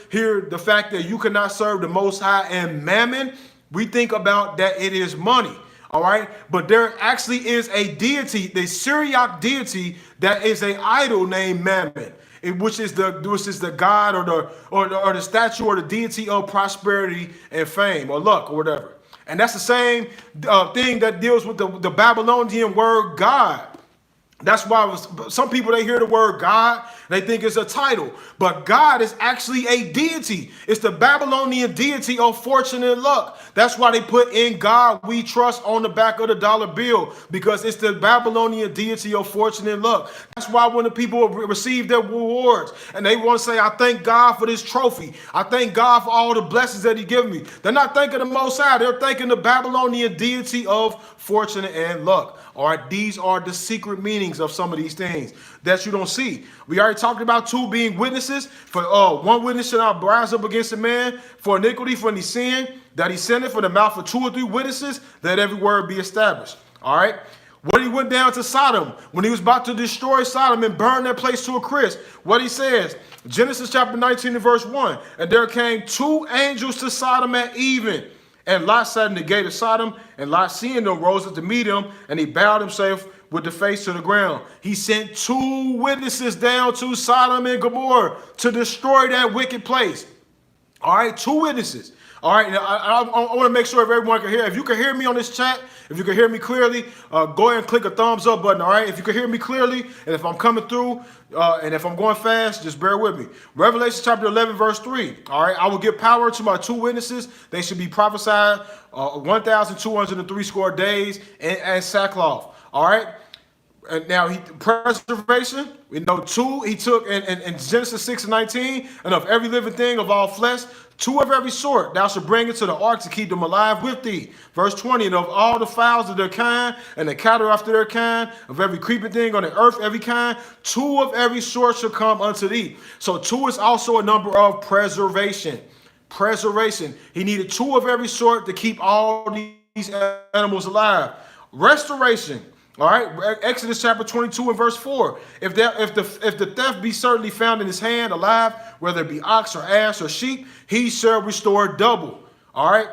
the fact that you cannot serve the Most High and Mammon, we think about that it is money. All right. But there actually is a deity, the Syriac deity, that is an idol named Mammon, which is the god or the statue or the deity of prosperity and fame or luck or whatever. And that's the same thing that deals with the Babylonian word God. That's why some people, they hear the word God, they think it's a title. But God is actually a deity. It's the Babylonian deity of fortune and luck. That's why they put "In God We Trust" on the back of the dollar bill, because it's the Babylonian deity of fortune and luck. That's why when the people receive their rewards and they want to say, "I thank God for this trophy. I thank God for all the blessings that He given me," they're not thanking the Most High. They're thanking the Babylonian deity of fortune and luck. All right, these are the secret meanings of some of these things that you don't see. We already talked about two being witnesses. For one witness shall not rise up against a man for iniquity, for any sin that he sinneth. For the mouth of two or three witnesses, let every word be established. All right. When he went down to Sodom, when he was about to destroy Sodom and burn that place to a crisp, what he says, Genesis chapter 19 and verse 1, and there came two angels to Sodom at even. And Lot sat in the gate of Sodom, and Lot, seeing them, rose up to meet him, and he bowed himself with the face to the ground. He sent two witnesses down to Sodom and Gomorrah to destroy that wicked place. All right, two witnesses. All right, now I want to make sure if everyone can hear. If you can hear me on this chat, if you can hear me clearly, go ahead and click a thumbs up button. All right, if you can hear me clearly, and if I'm coming through, and if I'm going fast, just bear with me. Revelation chapter 11, verse 3. All right, I will give power to my two witnesses. They should be prophesied 1,203 score days and sackcloth. All right. And now preservation, we know two, he took in Genesis 6 and 19, and of every living thing of all flesh, two of every sort, thou shalt bring into the ark to keep them alive with thee. Verse 20, and of all the fowls of their kind, and the cattle after their kind, of every creeping thing on the earth, every kind, two of every sort shall come unto thee. So two is also a number of preservation. Preservation. He needed two of every sort to keep all these animals alive. Restoration. All right, Exodus chapter 22 and verse 4. If the theft be certainly found in his hand alive, whether it be ox or ass or sheep, he shall restore double. All right,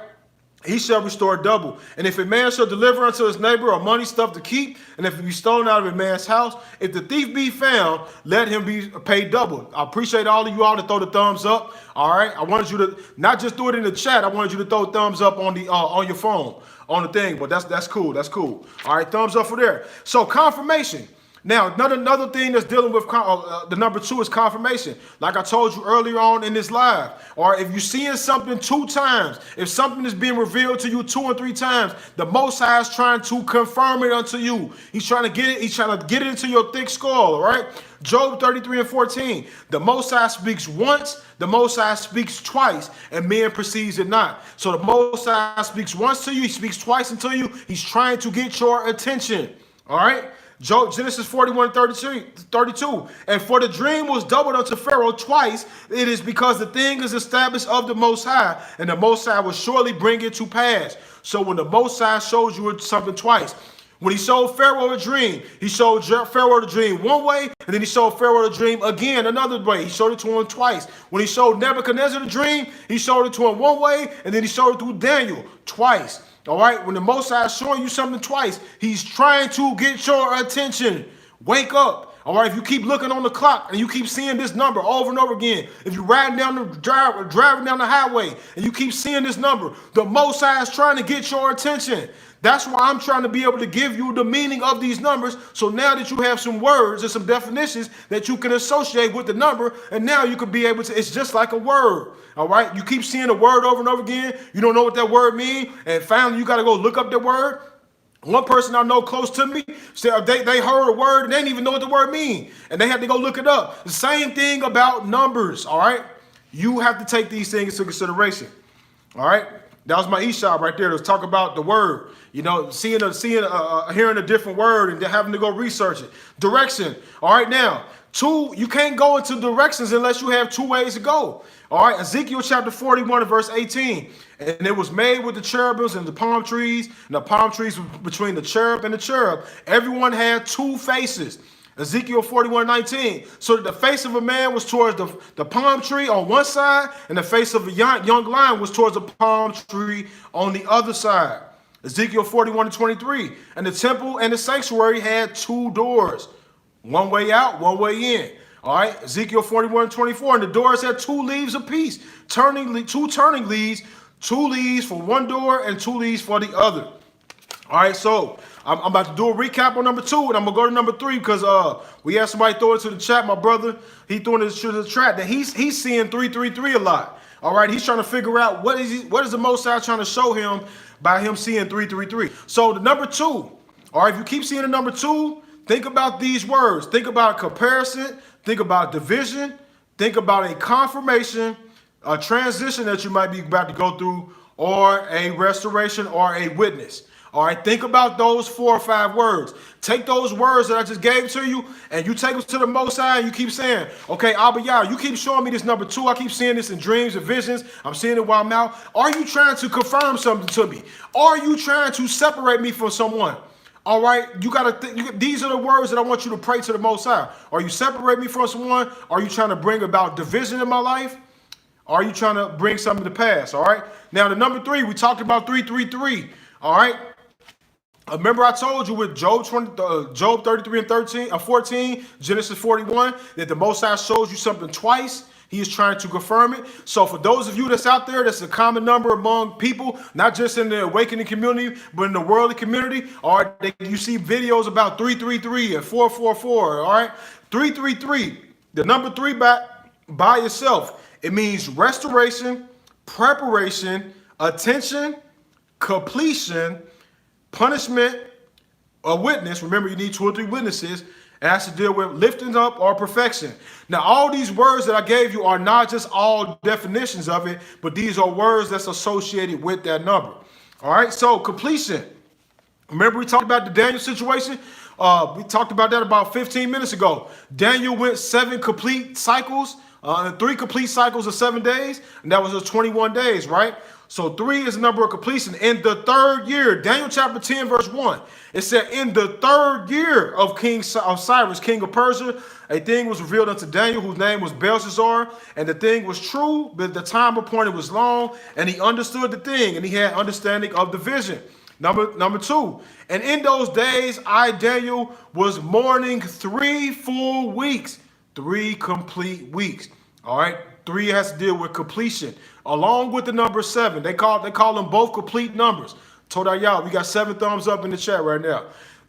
he shall restore double. And if a man shall deliver unto his neighbor a money stuff to keep, and if it be stolen out of a man's house, if the thief be found, let him be paid double. I appreciate all of you all to throw the thumbs up. All right, I wanted you to not just do it in the chat. I wanted you to throw thumbs up on the on your phone, on the thing. But that's cool. That's cool. All right, thumbs up for there. So confirmation. Now, another thing that's dealing with the number two is confirmation. Like I told you earlier on in this live, or if you're seeing something two times, if something is being revealed to you 2 or 3 times, the Most High is trying to confirm it unto you. He's trying to get it. He's trying to get it into your thick skull. All right. Job 33 and 14. The Most High speaks once, the Most High speaks twice, and man perceives it not. So the Most High speaks once to you, he speaks twice unto you. He's trying to get your attention. All right. Genesis 41, 32. And for the dream was doubled unto Pharaoh twice, it is because the thing is established of the Most High, and the Most High will surely bring it to pass. So when the Most High shows you something twice, when he showed Pharaoh a dream, he showed Pharaoh the dream one way, and then he showed Pharaoh the dream again another way. He showed it to him twice. When he showed Nebuchadnezzar the dream, he showed it to him one way, and then he showed it to Daniel twice. All right, when the Most High is showing you something twice, he's trying to get your attention. Wake up. All right, if you keep looking on the clock and you keep seeing this number over and over again, if you're driving down the highway and you keep seeing this number, the Most High is trying to get your attention. That's why I'm trying to be able to give you the meaning of these numbers. So now that you have some words and some definitions that you can associate with the number, and now you can be able to, it's just like a word. All right. You keep seeing a word over and over again. You don't know what that word means. And finally, you got to go look up the word. One person I know close to me said they heard a word and they didn't even know what the word means. And they had to go look it up. The same thing about numbers. All right. You have to take these things into consideration. All right. That was my e-shop right there. Let's talk about the word. You know, hearing a different word and having to go research it. Direction. All right, now, you can't go into directions unless you have two ways to go. All right, Ezekiel chapter 41 and verse 18. And it was made with the cherubims and the palm trees, and the palm trees between the cherub and the cherub. Everyone had two faces. Ezekiel 41:19. So that the face of a man was towards the palm tree on one side, and the face of a young lion was towards the palm tree on the other side. Ezekiel 41:23. And the temple and the sanctuary had two doors, one way out, one way in. All right, Ezekiel 41:24. And the doors had two leaves apiece, two turning leaves, two leaves for one door and two leaves for the other. All right, so I'm about to do a recap on number 2, and I'm gonna go to number 3 because we had somebody throw it to the chat. My brother, he threw it to the chat that he's seeing 333 a lot. All right, he's trying to figure out what is the Most High trying to show him by him seeing 333. So the number 2. All right, if you keep seeing the number 2, think about these words. Think about comparison. Think about division. Think about a confirmation, a transition that you might be about to go through, or a restoration or a witness. All right, think about those 4 or 5 words. Take those words that I just gave to you, and you take them to the Most High, and you keep saying, okay, Abba Yah, you keep showing me this number 2. I keep seeing this in dreams and visions. I'm seeing it while I'm out. Are you trying to confirm something to me? Are you trying to separate me from someone? All right, you got to think. These are the words that I want you to pray to the Most High. Are you separating me from someone? Are you trying to bring about division in my life? Are you trying to bring something to pass? All right. Now, the number 3, we talked about 333. All right. Remember I told you with Job 33 and 14, Genesis 41, that the Most High shows you something twice. He is trying to confirm it. So for those of you that's out there, that's a common number among people, not just in the awakening community, but in the worldly community. All right, you see videos about 333 and 444. All right, 333, the number 3 by itself, it means restoration, preparation, attention, completion, punishment, a witness. Remember, you need 2 or 3 witnesses. It has to deal with lifting up or perfection. Now, all these words that I gave you are not just all definitions of it, but these are words that's associated with that number. All right, so completion. Remember we talked about the Daniel situation? We talked about that about 15 minutes ago. Daniel went 7 complete cycles, 3 complete cycles of 7 days, and that was 21 days, right? So 3 is the number of completion. In the 3rd year, Daniel chapter 10, verse 1, it said, in the 3rd year of Cyrus, king of Persia, a thing was revealed unto Daniel, whose name was Belshazzar, and the thing was true, but the time appointed was long, and he understood the thing, and he had understanding of the vision. Number 2, and in those days, I, Daniel, was mourning 3 full weeks, 3 complete weeks. All right, 3 has to deal with completion, along with the number 7. They call them both complete numbers. Todayah, we got 7 thumbs up in the chat right now.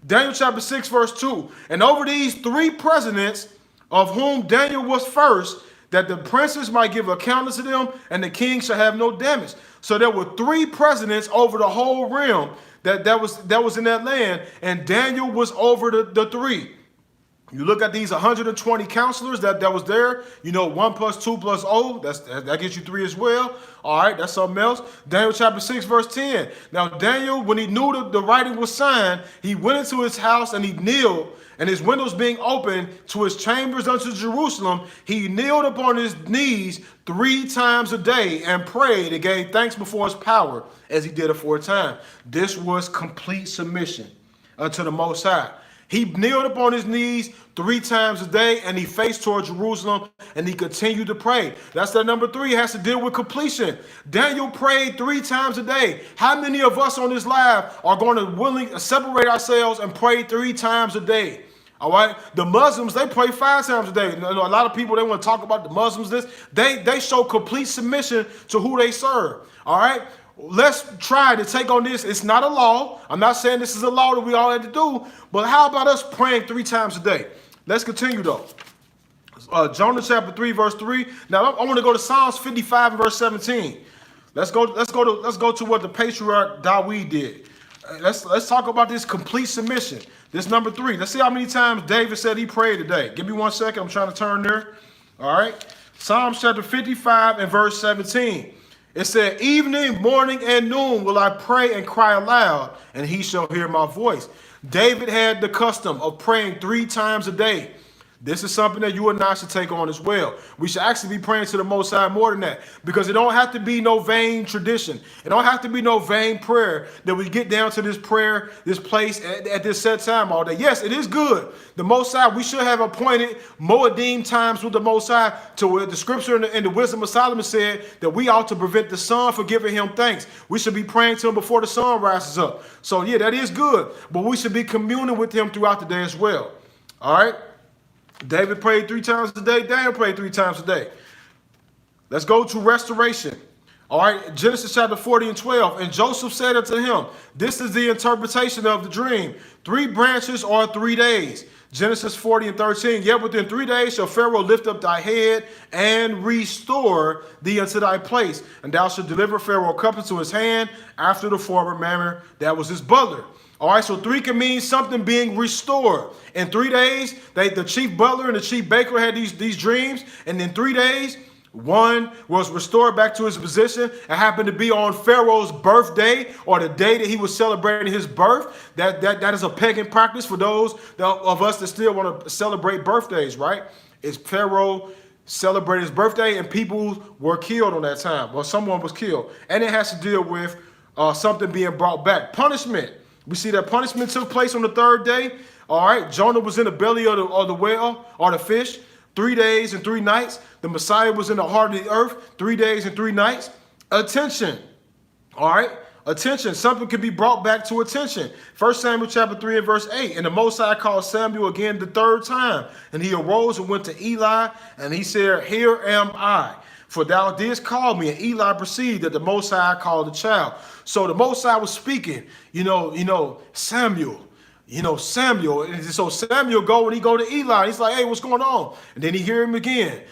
Daniel chapter 6, verse 2. And over these 3 presidents, of whom Daniel was first, that the princes might give account unto them, and the king shall have no damage. So there were 3 presidents over the whole realm that was in that land, and Daniel was over the 3. You look at these 120 counselors that was there, you know, 1 plus 2 plus 0, that gets you 3 as well. All right, that's something else. Daniel chapter 6, verse 10. Now, Daniel, when he knew the writing was signed, he went into his house and he kneeled, and his windows being opened to his chambers unto Jerusalem, he kneeled upon his knees 3 times a day and prayed and gave thanks before his power as he did aforetime. This was complete submission unto the Most High. He kneeled upon his knees 3 times a day, and he faced toward Jerusalem, and he continued to pray. That's that number 3, has to deal with completion. Daniel prayed 3 times a day. How many of us on this live are going to willingly separate ourselves and pray 3 times a day? All right. The Muslims, they pray 5 times a day. A lot of people, they want to talk about the Muslims. They show complete submission to who they serve. All right. let's try to take on this. It's not a law. I'm not saying this is a law that we all had to do, but how about us praying 3 times a day? Let's continue though. Jonah chapter 3, verse 3. Now I want to go to Psalms 55 and verse 17. Let's go to what the patriarch Dawid did. Let's talk about this complete submission. This number 3. Let's see how many times David said he prayed today. Give me 1 second. I'm trying to turn there. All right. Psalms chapter 55 and verse 17. It said, evening, morning, and noon will I pray and cry aloud, and he shall hear my voice. David had the custom of praying 3 times a day. This is something that you and I should take on as well. We should actually be praying to the Most High more than that, because it don't have to be no vain tradition. It don't have to be no vain prayer that we get down to this prayer, this place at this set time all day. Yes, it is good. The Most High, we should have appointed Moedim times with the Most High, to where the scripture and the wisdom of Solomon said that we ought to prevent the sun from giving him thanks. We should be praying to him before the sun rises up. So yeah, that is good, but we should be communing with him throughout the day as well. All right. David prayed 3 times a day. Daniel prayed 3 times a day. Let's go to restoration. All right, Genesis chapter 40 and 12. And Joseph said unto him, this is the interpretation of the dream. 3 branches are 3 days. Genesis 40 and 13. Yet within 3 days shall Pharaoh lift up thy head and restore thee unto thy place. And thou shalt deliver Pharaoh cup into his hand after the former manner that was his butler. All right, so 3 can mean something being restored. In 3 days, the chief butler and the chief baker had these dreams. And in 3 days, one was restored back to his position. It happened to be on Pharaoh's birthday, or the day that he was celebrating his birth. That is a pagan practice for those of us that still want to celebrate birthdays, right? It's Pharaoh celebrating his birthday, and people were killed on that time. Well, someone was killed. And it has to deal with something being brought back. Punishment. We see that punishment took place on the 3rd day. All right, Jonah was in the belly of the whale or the fish 3 days and 3 nights. The Messiah was in the heart of the earth 3 days and 3 nights. Attention. All right, attention. Something can be brought back to attention. 1 Samuel chapter 3 and verse 8. And the Most High called Samuel again the 3rd time. And he arose and went to Eli, and he said, here am I. For thou didst call me. And Eli perceived that the Most High called the child. So the Most High was speaking, Samuel. Samuel. And so Samuel when he go to Eli, he's like, hey, what's going on? And then he hear him again,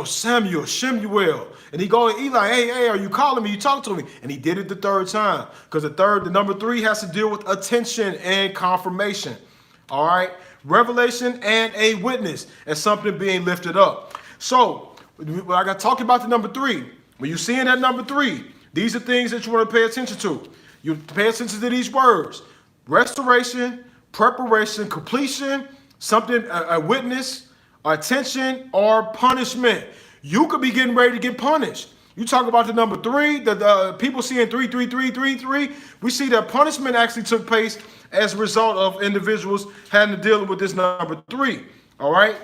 Samuel, Shemuel. And he go to Eli, hey, are you calling me? You talk to me. And he did it the 3rd time, because the number 3 has to deal with attention and confirmation. All right. Revelation and a witness, and something being lifted up. So I got talking about the number 3. When you're seeing that number 3, these are things that you want to pay attention to. You pay attention to these words: restoration, preparation, completion, something, a witness, attention, or punishment. You could be getting ready to get punished. You talk about the number 3, the people seeing 3, 3, 3, 3, 3. We see that punishment actually took place as a result of individuals having to deal with this number 3. All right.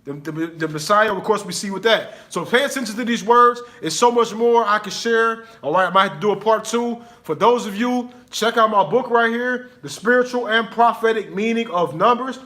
The Messiah, of course, we see with that. So pay attention to these words. It's so much more I can share. All right, I might have to do a part 2. For those of you, check out my book right here, The Spiritual and Prophetic Meaning of Numbers.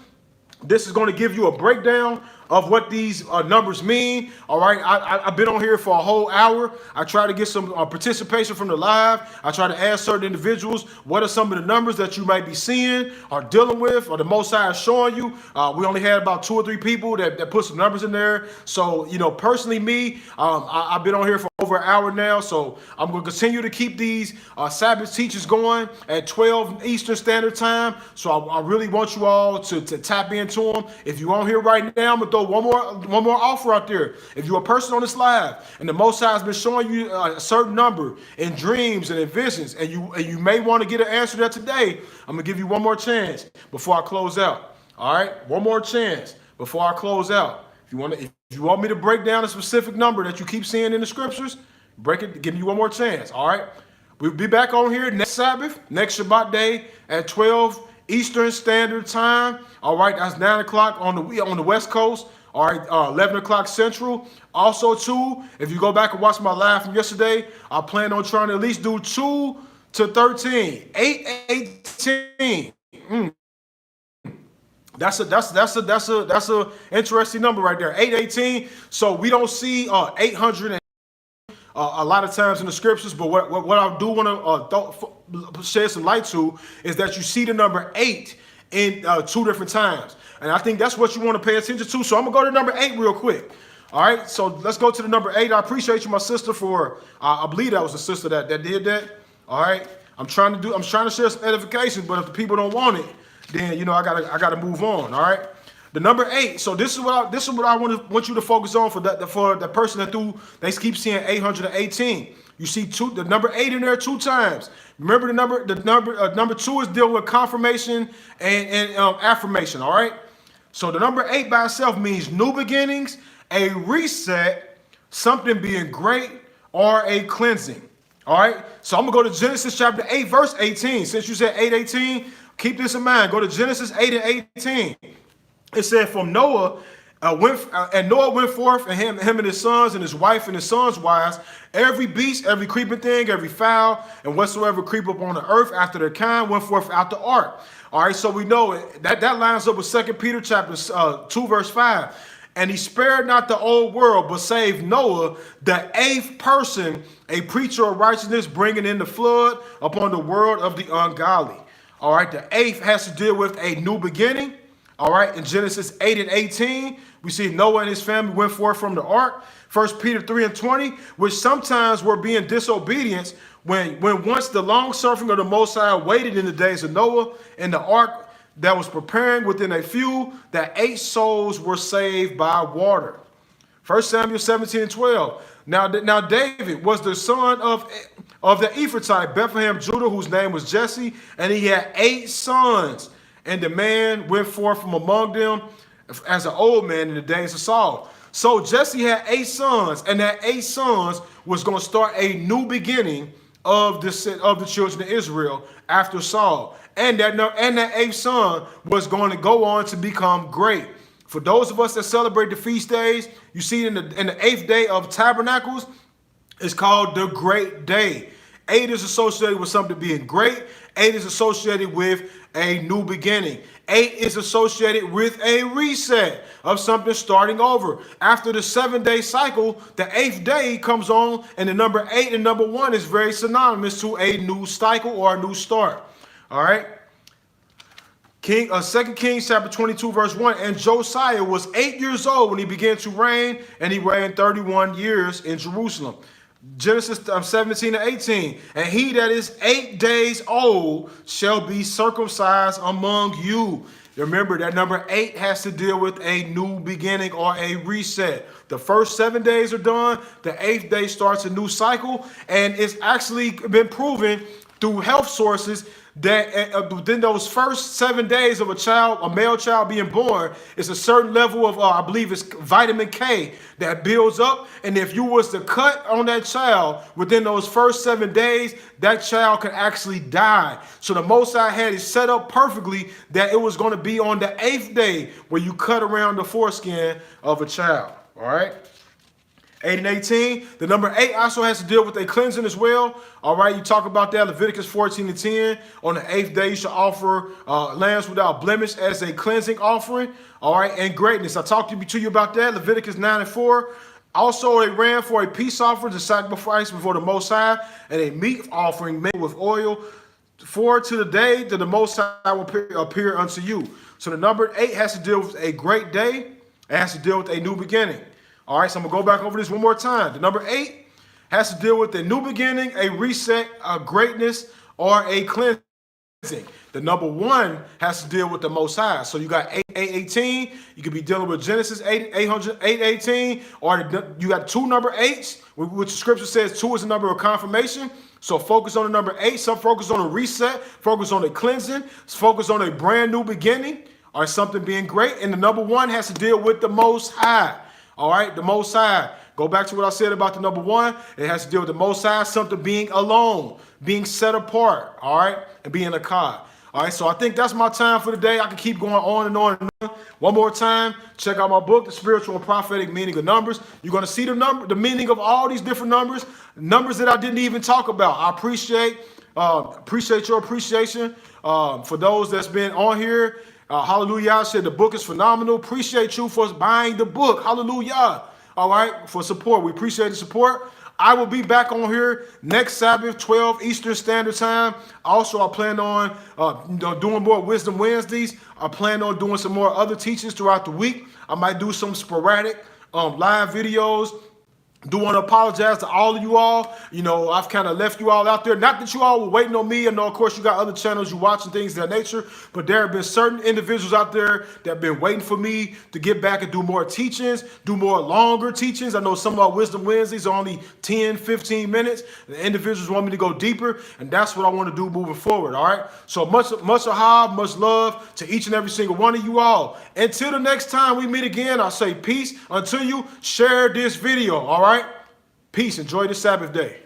This is going to give you a breakdown of what these numbers mean. All right, I've been on here for a whole hour. I try to get some participation from the live. I try to ask certain individuals, what are some of the numbers that you might be seeing or dealing with, or the Most High is showing you. We only had about 2 or 3 people that put some numbers in there. So, personally, me, I've been on here for over an hour now. So I'm going to continue to keep these Sabbath teachings going at 12 Eastern Standard Time. So I really want you all to tap into them. If you're on here right now, I'm going to throw one more offer out there. If you're a person on this live and the Most High has been showing you a certain number in dreams and in visions, and you may want to get an answer to that today, I'm going to give you one more chance before I close out. All right? One more chance before I close out. If you want me to break down a specific number that you keep seeing in the scriptures, break it, give me one more chance. All right? We'll be back on here next Sabbath, next Shabbat day at 12 Eastern Standard Time. All right, that's 9 o'clock on the West Coast. All right, 11 o'clock Central. Also, too, if you go back and watch my live from yesterday, I plan on trying to at least do 2 to 13, 818. That's a interesting number right there, 818. So we don't see 800. a lot of times in the scriptures, but what I do want to shed some light to is that you see the number 8 in 2 different times. And I think that's what you want to pay attention to. So I'm going to go to number 8 real quick. All right, so let's go to the number 8. I appreciate you, my sister, for I believe that was the sister that did that. All right, I'm trying to share some edification, but if the people don't want it, then I gotta move on. All right, the number 8. So this is what I want you to focus on for the person that they keep seeing 818. You see the number 8 in there 2 times. Remember number 2 is dealing with confirmation and affirmation. All right, so the number 8 by itself means new beginnings, a reset, something being great, or a cleansing. All right, so I'm gonna go to Genesis chapter 8, verse 18. Since you said 8:18, keep this in mind. Go to Genesis 8 and 18. It said, from Noah Noah went forth, and him and his sons and his wife and his sons' wives, every beast, every creeping thing, every fowl, and whatsoever creep upon the earth after their kind went forth out the ark. All right, so we know that lines up with 2 Peter chapter 2, verse 5. And he spared not the old world, but saved Noah, the 8th person, a preacher of righteousness, bringing in the flood upon the world of the ungodly. All right, the 8th has to deal with a new beginning. All right, in Genesis 8 and 18, we see Noah and his family went forth from the ark. 1 Peter 3 and 20, which sometimes were being disobedience when once the long suffering of the Most High waited in the days of Noah in the ark that was preparing within a few, that 8 souls were saved by water. 1 Samuel 17 and 12. Now David was the son of the Ephrathite, Bethlehem, Judah, whose name was Jesse, and he had 8 sons. And the man went forth from among them as an old man in the days of Saul. So Jesse had 8 sons, and that 8 sons was going to start a new beginning of the children of Israel after Saul. And that 8th son was going to go on to become great. For those of us that celebrate the feast days, you see in the 8th day of Tabernacles, it's called the Great Day. 8 is associated with something being great. 8 is associated with a new beginning. 8 is associated with a reset of something starting over. After the 7-day cycle, the 8th day comes on, and the number 8 and number 1 is very synonymous to a new cycle or a new start. All right. 2 Kings chapter 22 verse 1. And Josiah was 8 years old when he began to reign, and he reigned 31 years in Jerusalem. Genesis 17 and 18. And he that is 8 days old shall be circumcised among you. Remember that number 8 has to deal with a new beginning or a reset. The first 7 days are done. The 8th day starts a new cycle, and it's actually been proven through health sources that within those first 7 days of a male child being born, it's a certain level of, I believe it's vitamin K that builds up. And if you was to cut on that child within those first 7 days, that child could actually die. So the Most High had it set up perfectly that it was going to be on the 8th day where you cut around the foreskin of a child. All right. 8 and 18. The number 8 also has to deal with a cleansing as well. All right, you talk about that. Leviticus 14 and 10. On the 8th day, you shall offer lambs without blemish as a cleansing offering. All right, and greatness. I talked to you about that. Leviticus 9 and 4. Also, a ram for a peace offering to sacrifice before the Most High, and a meat offering made with oil, for to the day that the Most High will appear unto you. So the number 8 has to deal with a great day. It has to deal with a new beginning. All right, so I'm going to go back over this one more time. The number 8 has to deal with a new beginning, a reset, a greatness, or a cleansing. The number 1 has to deal with the Most High. So you got 818. You could be dealing with Genesis 818, or you got 2 number 8s, which the scripture says 2 is the number of confirmation. So focus on the number 8. Some focus on a reset, focus on a cleansing, focus on a brand new beginning, or something being great. And the number 1 has to deal with the Most High. All right, the Most High. Go back to what I said about the number 1. It has to deal with the Most High, something being alone, being set apart, all right, and being a God. All right, so I think that's my time for today. I can keep going on and on and on. One more time, check out my book, The Spiritual and Prophetic Meaning of Numbers. You're going to see the meaning of all these different numbers that I didn't even talk about. I appreciate your appreciation for those that's been on here. Hallelujah. I said the book is phenomenal. Appreciate you for buying the book. Hallelujah. All right. For support. We appreciate the support. I will be back on here next Sabbath, 12 Eastern Standard Time. Also, I plan on doing more Wisdom Wednesdays. I plan on doing some more other teachings throughout the week. I might do some sporadic live videos. Do want to apologize to all of you all. You know, I've kind of left you all out there. Not that you all were waiting on me. I know, of course, you got other channels, you watching things of that nature. But there have been certain individuals out there that have been waiting for me to get back and do more teachings, do more longer teachings. I know some of our Wisdom Wednesdays are only 10, 15 minutes. The individuals want me to go deeper, and that's what I want to do moving forward, all right? So much ahab, much love to each and every single one of you all. Until the next time we meet again, I'll say peace until you share this video, all right? Peace. Enjoy the Sabbath day.